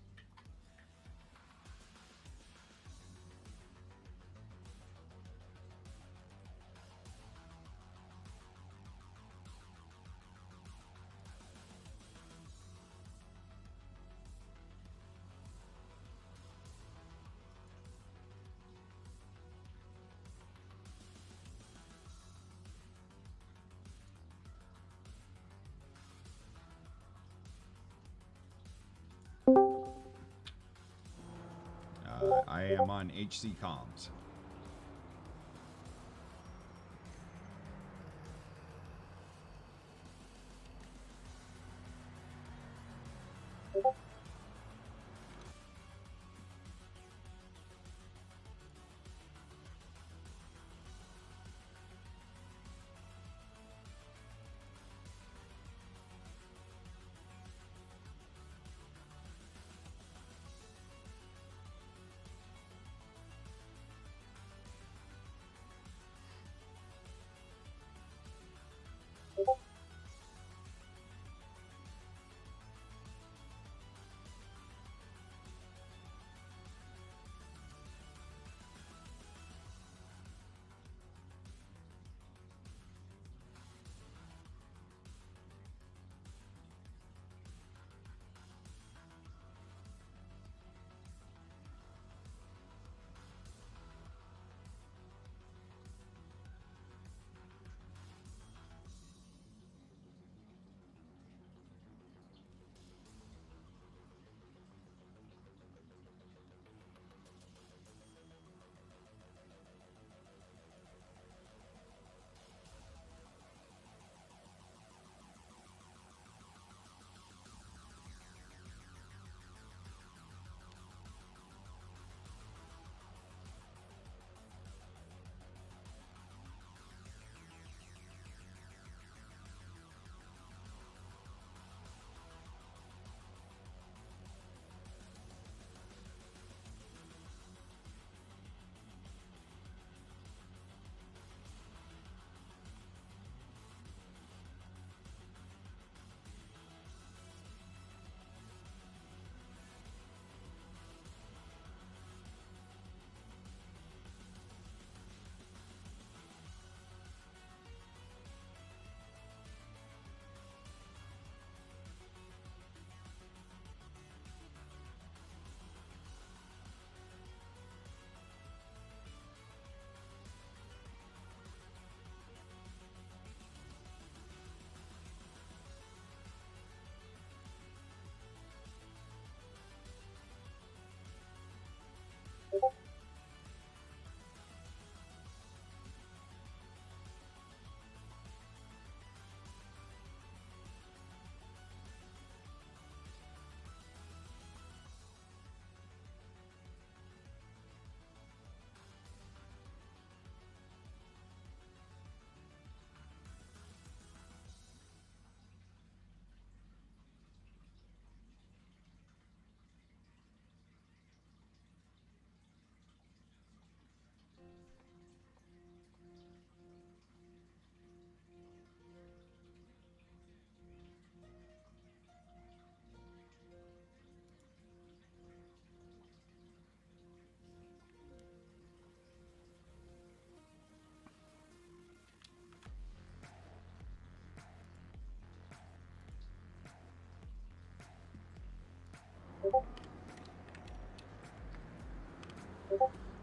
I am on HC comms.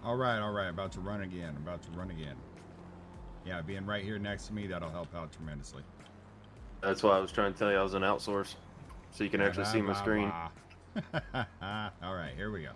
All right. About to run again. Yeah, being right here next to me, that'll help out tremendously. That's why I was trying to tell you I was an outsource, so you can actually see my screen. All right, here we go.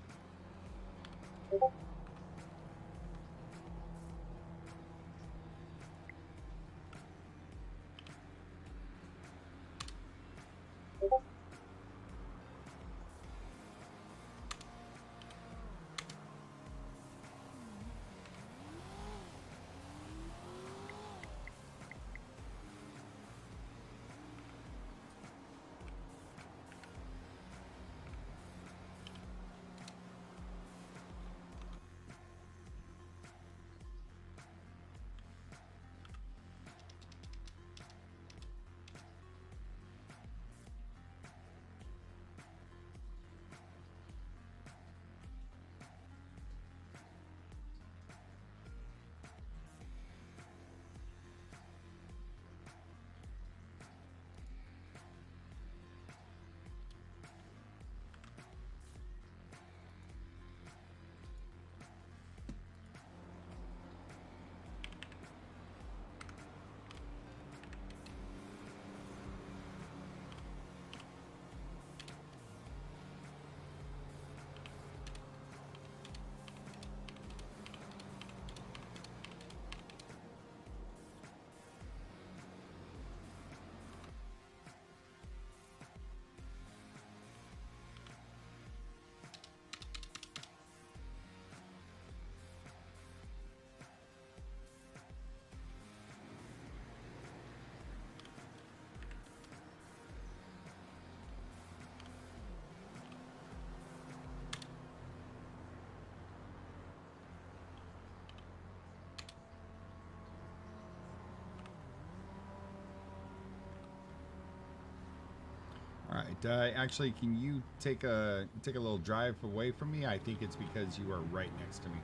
All right. Actually, can you take a little drive away from me? I think it's because you are right next to me.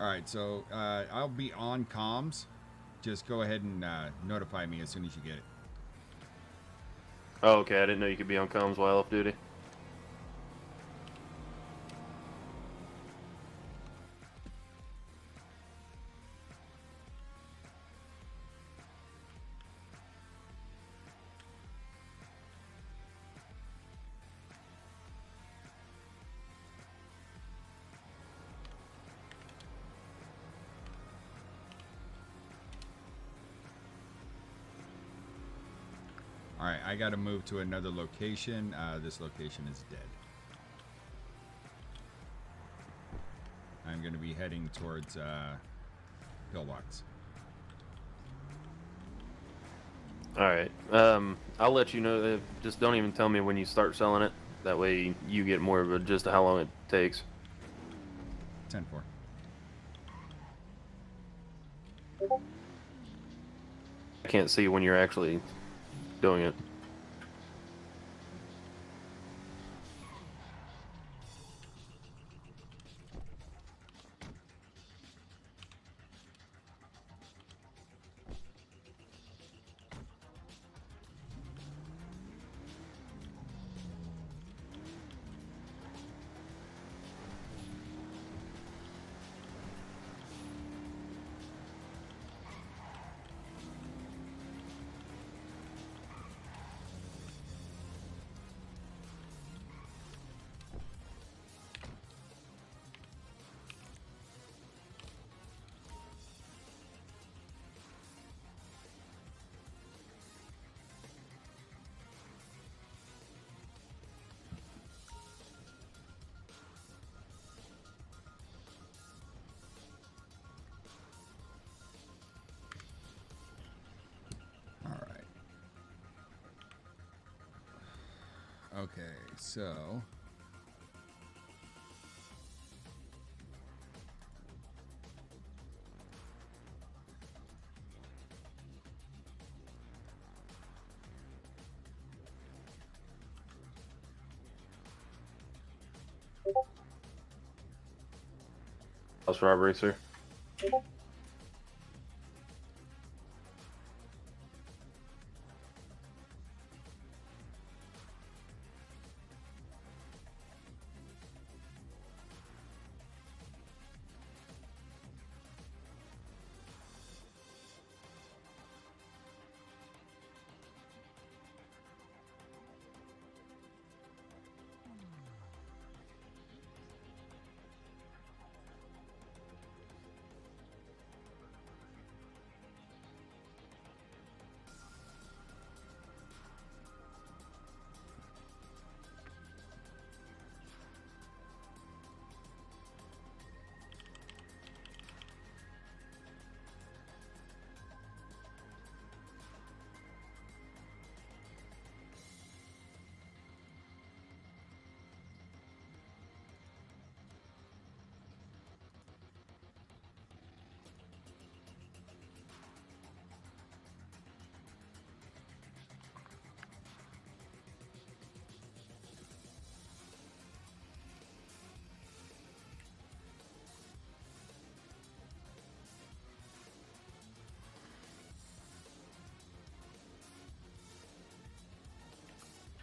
All right. So I'll be on comms. Just go ahead and notify me as soon as you get it. Oh, okay. I didn't know you could be on comms while off duty. All right, I got to move to another location. This location is dead. I'm going to be heading towards Pillbox. All right. I'll let you know. Just don't even tell me when you start selling it. That way you get more of a just how long it takes. 10-4. I can't see when you're actually doing it. All right. Okay, so House robbery, sir.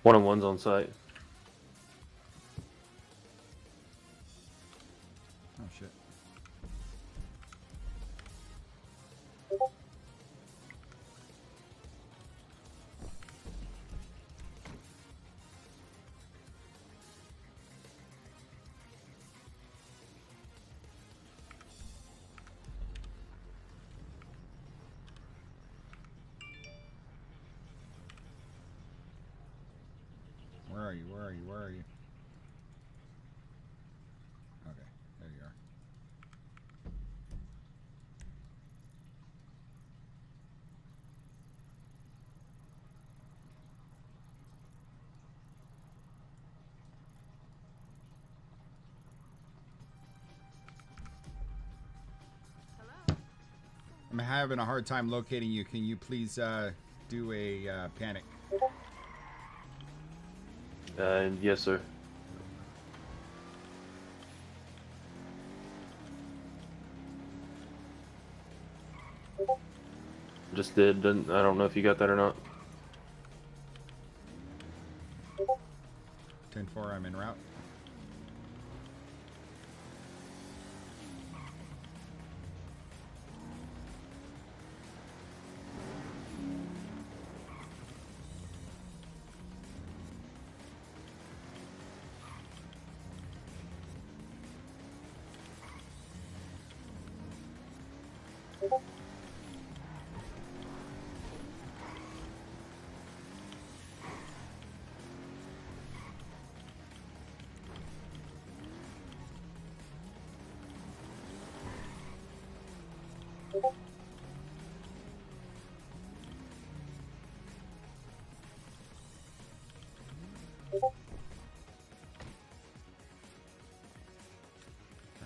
101's on site. Oh shit. Where are you? Where are you? Where are you? Okay, there you are. I'm having a hard time locating you. Can you please do a panic? Yes, sir. Just did. I don't know if you got that or not. 10-4, I'm en route.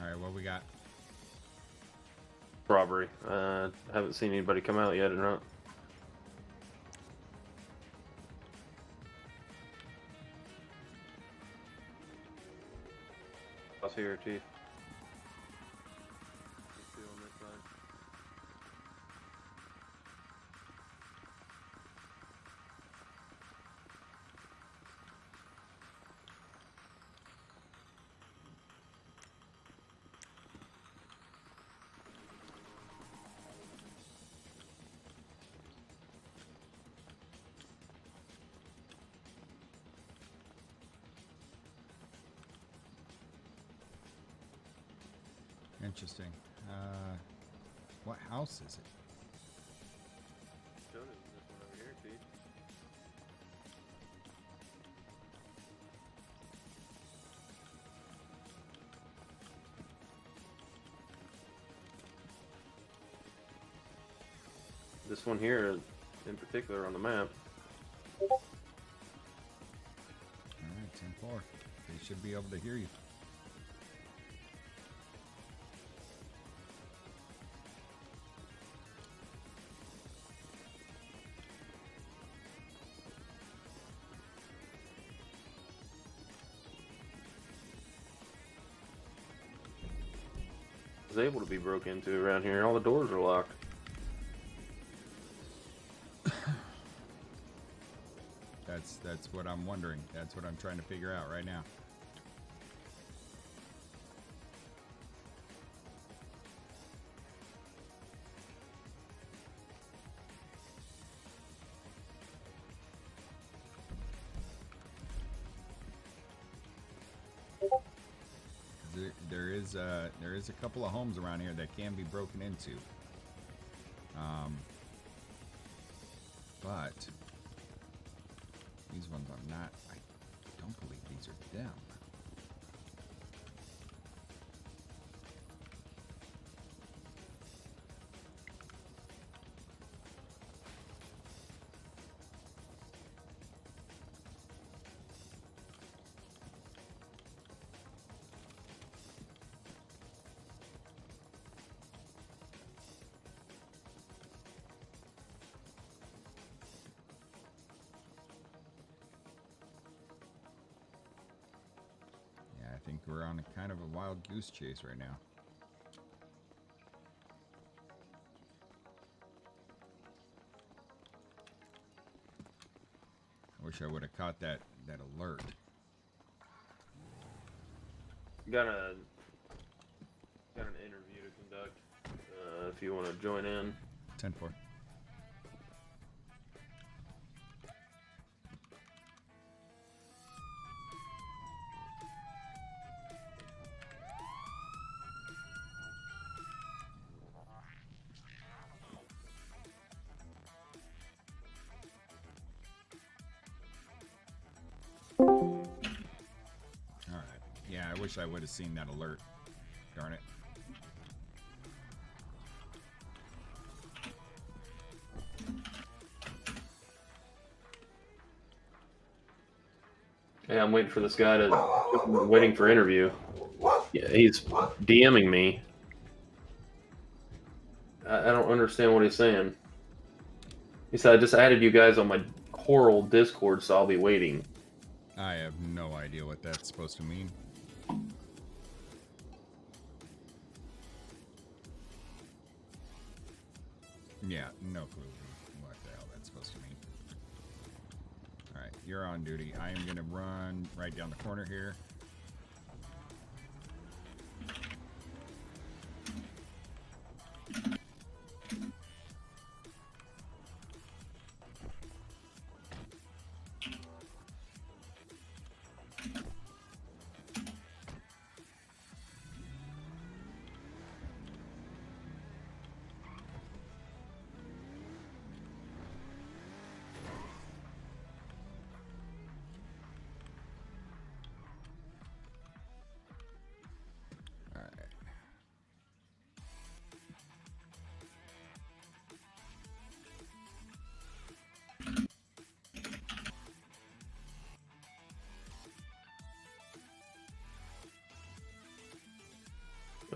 Alright, what we got? Robbery. Haven't seen anybody come out yet or not. Us here, Chief. Interesting. What house is it? This one over here, Chief. This one here, in particular, on the map. Alright, 10-4. They should be able to hear you. Is able to be broke into around here. All the doors are locked. That's what I'm wondering. That's what I'm trying to figure out right now. There is a couple of homes around here that can be broken into. But these ones I'm not. I don't believe these are them. I think we're on a kind of a wild goose chase right now. I wish I would have caught that alert. Got an interview to conduct. If you want to join in. 10-4. Yeah, I wish I would have seen that alert. Darn it. Hey, I'm waiting for this guy waiting for interview. Yeah, he's DMing me. I don't understand what he's saying. He said, I just added you guys on my horrible Discord, so I'll be waiting. I have no idea what that's supposed to mean. Yeah, no clue what the hell that's supposed to mean. Alright, you're on duty. I am going to run right down the corner here.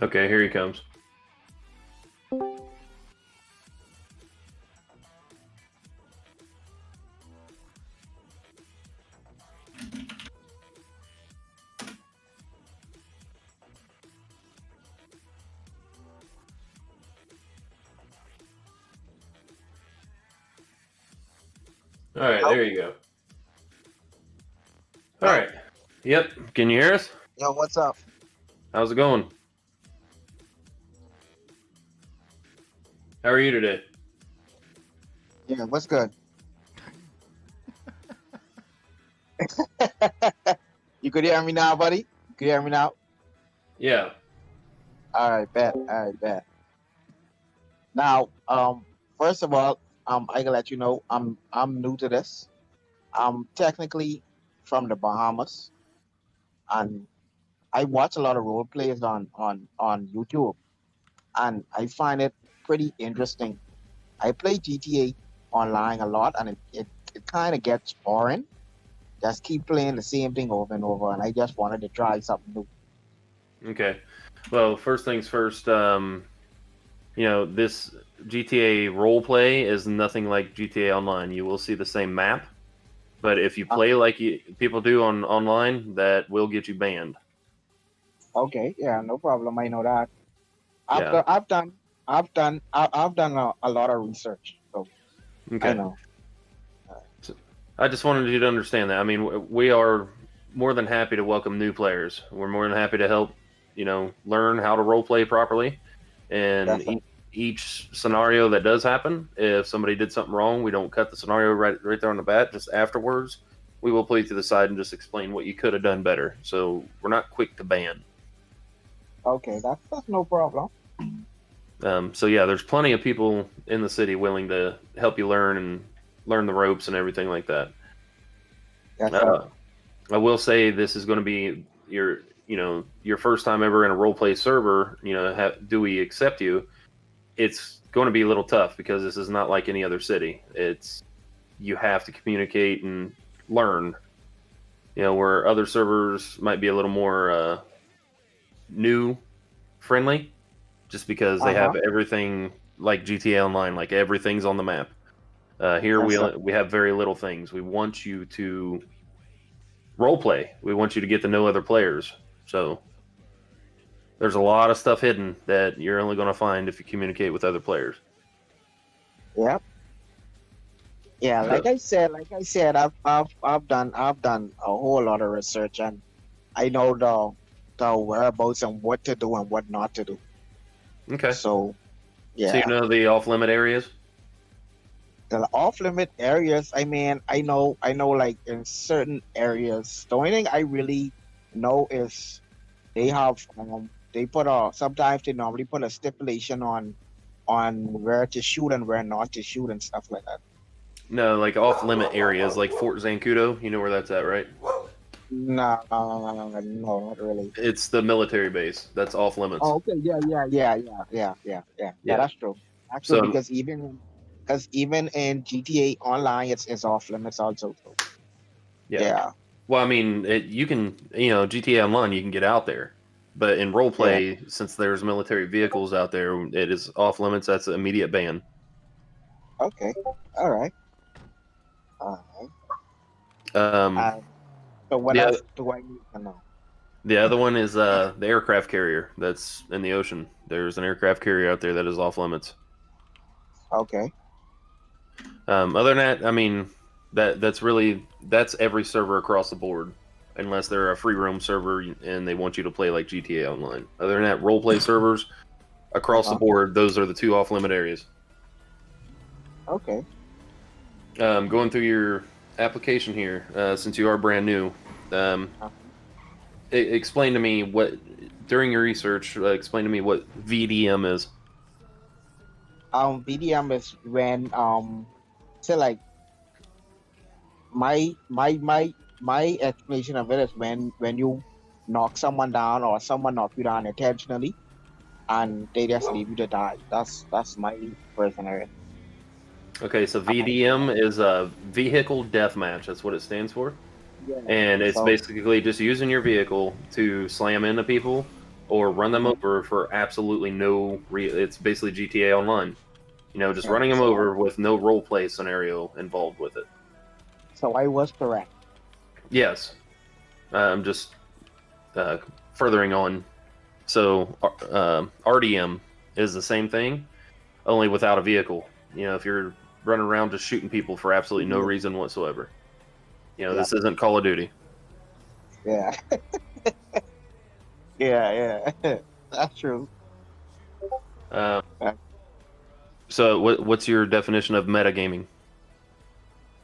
Okay, here he comes. All right, there you go. All right. Yep. Can you hear us? Yo, what's up? How's it going? How are you today? Yeah, what's good? You could hear me now, buddy? You could hear me now? Yeah. All right, bet. Now, first of all, I gotta let you know I'm new to this. I'm technically from the Bahamas, and I watch a lot of role plays on YouTube, and I find it pretty interesting. I play GTA online a lot, and it kind of gets boring. Just keep playing the same thing over and over, and I just wanted to try something new. Okay. Well, first things first. This GTA roleplay is nothing like GTA Online. You will see the same map, but if you play like people do on online, that will get you banned. Okay, yeah, no problem. I know that. Yeah. I've done a lot of research, so Okay. I know. So I just wanted you to understand that. I mean, we are more than happy to welcome new players. We're more than happy to help, learn how to roleplay properly. And Definitely. each scenario that does happen, if somebody did something wrong, we don't cut the scenario right there on the bat. Just afterwards, we will pull you to the side and just explain what you could have done better. So we're not quick to ban. Okay, that's no problem. So yeah, there's plenty of people in the city willing to help you learn the ropes and everything like that. Yes, sir. I will say this is going to be your first time ever in a roleplay server. Do we accept you? It's going to be a little tough because this is not like any other city. You have to communicate and learn. Where other servers might be a little more new friendly, just because they have everything like GTA Online, like everything's on the map. Here we have very little things. We want you to roleplay. We want you to get to know other players. So there's a lot of stuff hidden that you're only going to find if you communicate with other players. Yep. Yeah, like I said, I've done a whole lot of research, and I know the whereabouts and what to do and what not to do. Okay. So So you yeah, know the off limit areas? the off limit areas. I mean, I know, like in certain areas, the only thing I really know is they put a sometimes they normally put a stipulation on where to shoot and where not to shoot and stuff like that. No, like off limit areas, like Fort Zancudo. You know where that's at, right? No, no, not really. It's the military base. That's off limits. Oh, okay, yeah. Yeah. That's true. That's true So because even in GTA Online, it's off limits also. So, yeah. yeah, Well, I mean, you can, GTA Online, you can get out there, but in yeah. roleplay, since there's military vehicles out there, it is off limits. That's an immediate ban. Okay, all right, all right. Um, So what the else do I need to know? the other one is the aircraft carrier that's in the ocean. There's an aircraft carrier out there that is off limits. Okay, Other than that, I mean, that's every server across the board, unless they're a free roam server and they want you to play like GTA Online. Other than that, roleplay servers across the uh-huh. board, those are the two off limit areas. Okay. Going through your application here, since you are brand new, Uh, explain to me what during your research. Explain to me what VDM is. BDM is when so like my explanation of it is when you knock someone down or someone knock you down intentionally and they just leave you to die. That's my personal. Okay, so VDM is a vehicle deathmatch. That's what it stands for. Yeah. And it's So basically just using your vehicle to slam into people or run them mhm, over for absolutely no it's basically GTA Online. Just yeah. running them over with no role play scenario involved with it. So I was correct. Yes. I'm just uh, furthering on. So RDM is the same thing, only without a vehicle. If you're running around just shooting people for absolutely no Yeah. reason whatsoever. Yeah. This isn't Call of Duty. Yeah. Yeah. That's true. Uh, Uh, so what's your definition of metagaming?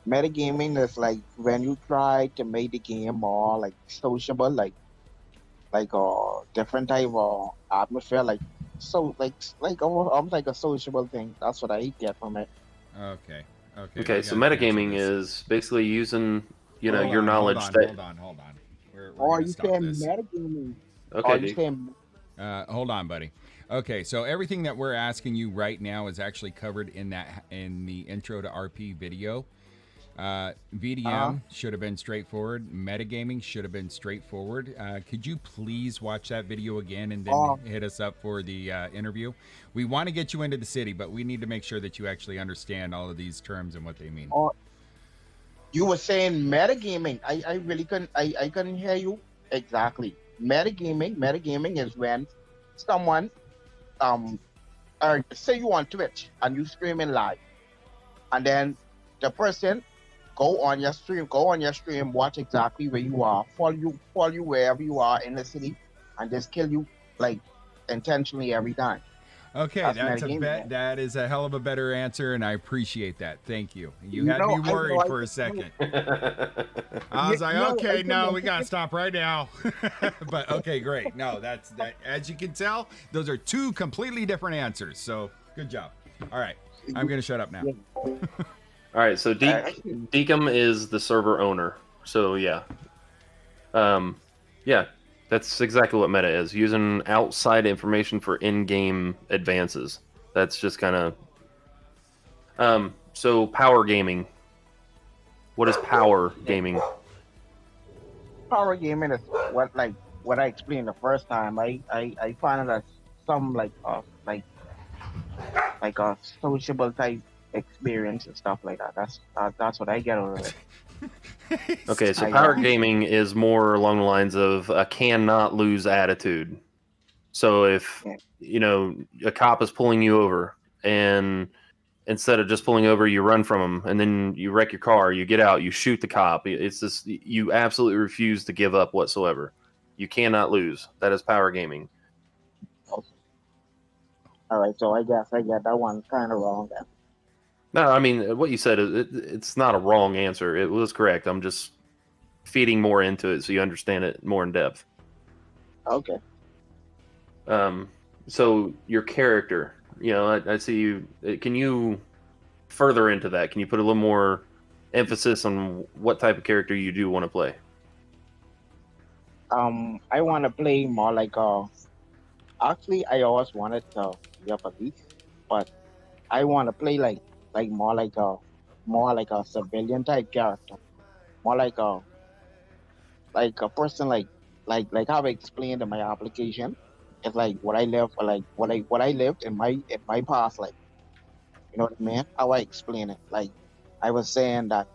Metagaming is like when you try to make the game more like sociable, like different type of atmosphere, almost like a sociable thing. That's what I get from it. Okay. Okay. Okay, We so got to cancel metagaming this. is basically using, Hold your on. Hold knowledge on. that. Hold on. We're Or gonna you stop saying this. metagaming? Or Okay, you Deke. saying Hold on, buddy. Okay, so everything that we're asking you right now is actually covered in the intro to RP video. uh VDM should have been straightforward. Metagaming should have been straightforward. Could you please watch that video again and then or hit us up for the interview? We want to get you into the city, but we need to make sure that you actually understand all of these terms and what they mean. or you were saying metagaming? I really I couldn't hear you exactly. Metagaming is when someone um or say you on Twitch and you streaming live, and then the person go on your stream, watch exactly where you are, follow you wherever you are in the city, and just kill you like intentionally every time. Okay, That's that's a metagaming. bet. That is a hell of a better answer, and I appreciate that. Thank you. You You had me know, I worried know, for a second. Okay. I was like, no, I okay, no, couldn't we gotta stop right now. But okay, great. No, that's that. As you can tell, those are two completely different answers. So good job. All right, I'm gonna shut up now. All right, so Deacom is the server owner. So yeah, yeah, that's exactly what meta is. Using outside information for in-game advances. That's just kind of. So power gaming. What is power gaming? Power gaming is what I explained the first time. I find it as some like a sociable type experience and stuff like that. That's what I get out of it. Okay, so I power gaming is more along the lines of a cannot lose attitude. So if Yeah. a cop is pulling you over and instead of just pulling over, you run from them, and then you wreck your car. You get out, you shoot the cop. It's just you absolutely refuse to give up whatsoever. You cannot lose. That is power gaming. Okay. All right, so I guess I get that one kind of wrong then. No, I mean what you said it's not a wrong answer. It was correct. I'm just feeding more into it so you understand it more in depth. Okay. So your character, I see you. Can you further into that? Can you put a little more emphasis on what type of character you do want to play? I want to play more like Actually, I always wanted to be a police, but I want to play like more like a civilian type character, more like a person like how I explained in my application. It's like what I live, like what I lived in my past life. You know what I mean? How I explain it. Like I was saying that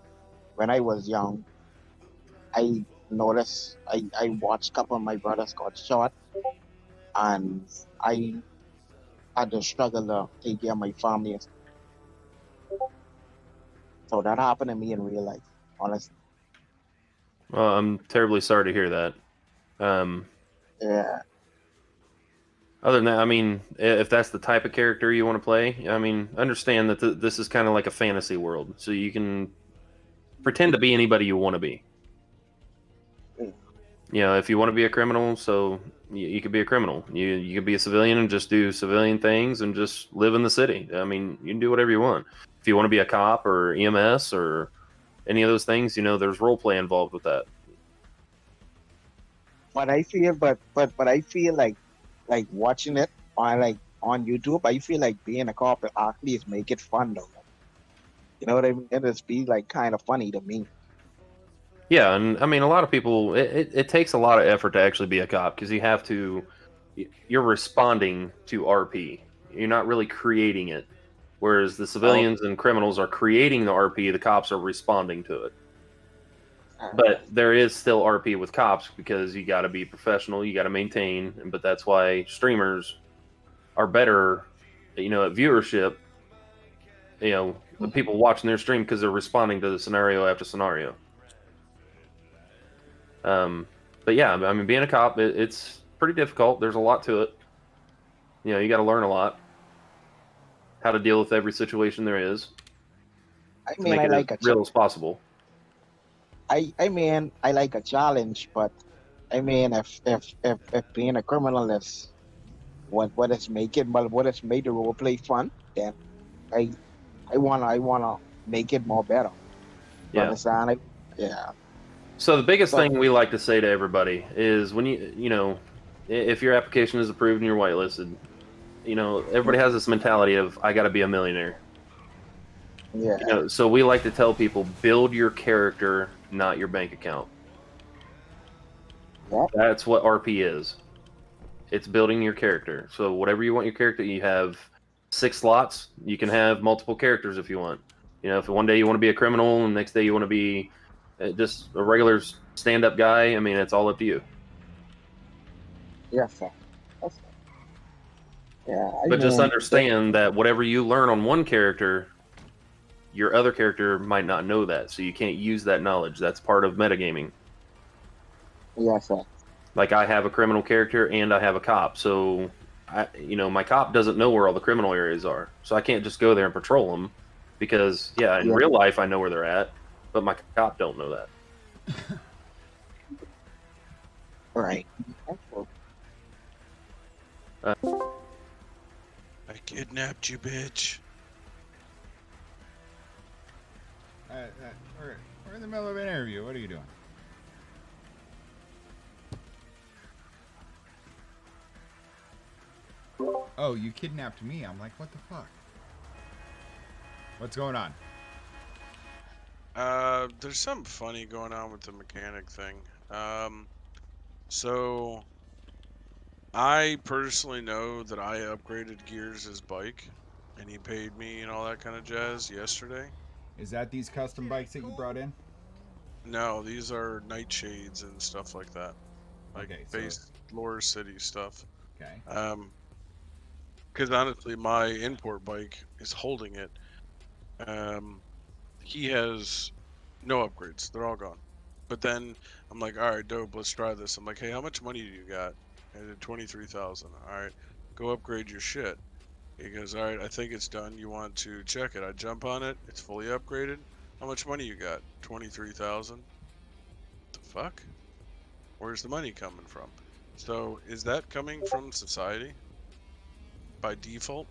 when I was young, I noticed I watched a couple of my brothers got shot, and I had to struggle to take care of my family. So that happened to me in real life, honestly. Well, I'm terribly sorry to hear that. Um, Yeah. Other than that, I mean, if that's the type of character you want to play, I mean, understand that this is kind of like a fantasy world, so you can pretend to be anybody you want to be. If you want to be a criminal, so you could be a criminal. You could be a civilian and just do civilian things and just live in the city. I mean, you can do whatever you want. If you want to be a cop or EMS or any of those things, there's role play involved with that. But I feel, but I feel like watching it on YouTube. I feel like being a cop actually is make it fun though. You know what I mean? It's be like kind of funny to me. Yeah, and I mean, a lot of people, it takes a lot of effort to actually be a cop because you're responding to RP. You're not really creating it. Whereas the civilians and criminals are creating the RP, the cops are responding to it. But there is still RP with cops because you got to be professional, you got to maintain. But that's why streamers are better, at viewership. The people watching their stream because they're responding to the scenario after scenario. But yeah, I mean, being a cop, it's pretty difficult. There's a lot to it. You got to learn a lot. How to deal with every situation there is. I To mean, make I it like as real as possible. I mean, I like a challenge, but I mean, if being a criminal is what is making what has made the role play fun, then I I wanna make it more better. You Yeah. understand? Yeah. So the biggest But thing we like to say to everybody is when if your application is approved and you're whitelisted, everybody has this mentality of I got to be a millionaire. yeah, So we like to tell people build your character, not your bank account. Yep. That's what RP is. It's building your character. So whatever you want your character, you have 6 slots. You can have multiple characters if you want. If one day you want to be a criminal and next day you want to be just a regular stand-up guy, I mean, it's all up to you. yes, sir. That's it. Yeah, I But just mean, understand that whatever you learn on one character, your other character might not know that, so you can't use that knowledge. That's part of metagaming. yes, sir. Like I have a criminal character and I have a cop, so my cop doesn't know where all the criminal areas are, so I can't just go there and patrol them because in real life I know where they're at, but my cop don't know that. Right. I kidnapped you, bitch. We're in the middle of an interview. What are you doing? Oh, you kidnapped me. I'm like, what the fuck? What's going on? There's something funny going on with the mechanic thing. So I personally know that I upgraded Gears' bike, and he paid me and all that kind of jazz yesterday. Is that these custom bikes that you brought in? No, these are nightshades and stuff like that, like Okay, so- base Lore City stuff. Okay. Because honestly, my import bike is holding it, He has no upgrades. They're all gone. But then I'm like, all right, dope. Let's try this. I'm like, hey, how much money do you got? I did 23,000. All right, go upgrade your shit. He goes, all right, I think it's done. You want to check it? I jump on it. It's fully upgraded. How much money you got? 23,000. The fuck? Where's the money coming from? So is that coming from society by default,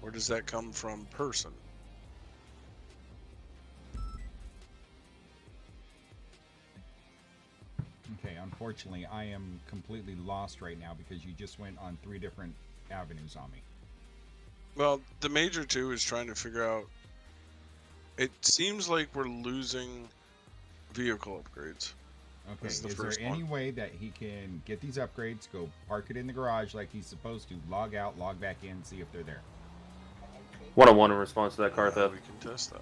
or does that come from person? Okay, unfortunately, I am completely lost right now because you just went on 3 different avenues on me. Well, the major two is trying to figure out. It seems like we're losing vehicle upgrades. Okay, This is the is there first any one. way that he can get these upgrades, go park it in the garage like he's supposed to, log out, log back in, see if they're there? 101 in response to that car theft. We can test that.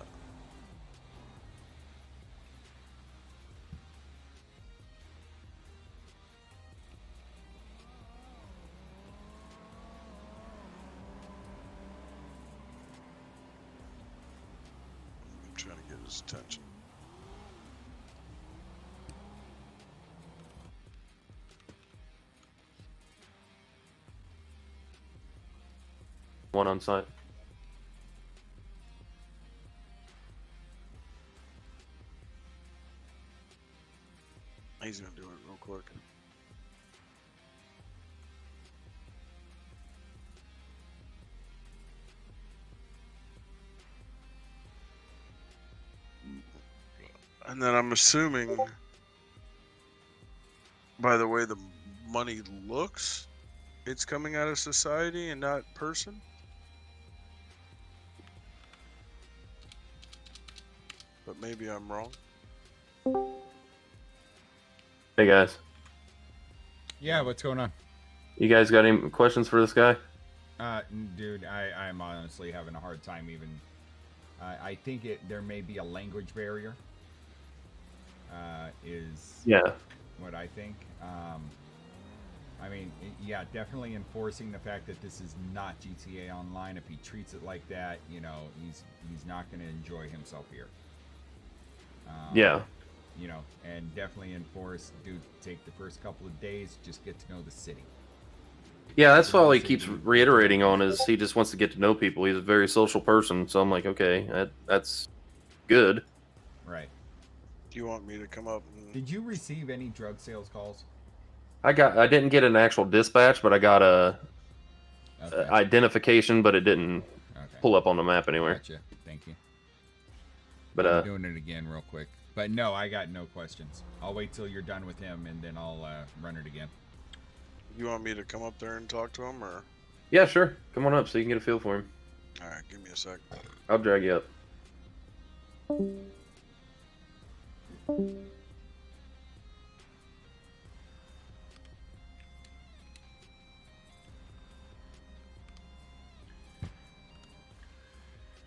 I'm trying to get his attention. One on site. He's gonna do it real quick. And then I'm assuming, by the way the money looks, it's coming out of society and not person. But maybe I'm wrong. Hey guys, Yeah, what's going on? you guys got any questions for this guy? Dude, I'm honestly having a hard time even. I think there may be a language barrier. Is Yeah. what I think. I mean, yeah, definitely enforcing the fact that this is not GTA Online. If he treats it like that, you know, he's not going to enjoy himself here. Yeah. You know, and definitely enforce, dude, take the first couple of days, just get to know the city. Yeah, that's all he keeps reiterating on is he just wants to get to know people. He's a very social person, so I'm like, okay, that's good. Right. Do you want me to come up and... Did you receive any drug sales calls? I didn't get an actual dispatch, but I got a identification, but it didn't pull up on the map anywhere. Gotcha. Thank you. But I'm doing it again real quick. But no, I got no questions. I'll wait till you're done with him, and then I'll run it again. You want me to come up there and talk to him, or? Yeah, sure. Come on up so you can get a feel for him. All right, give me a sec. I'll drag you up.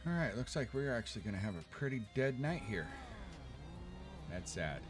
All right, looks like we're actually going to have a pretty dead night here. That's sad.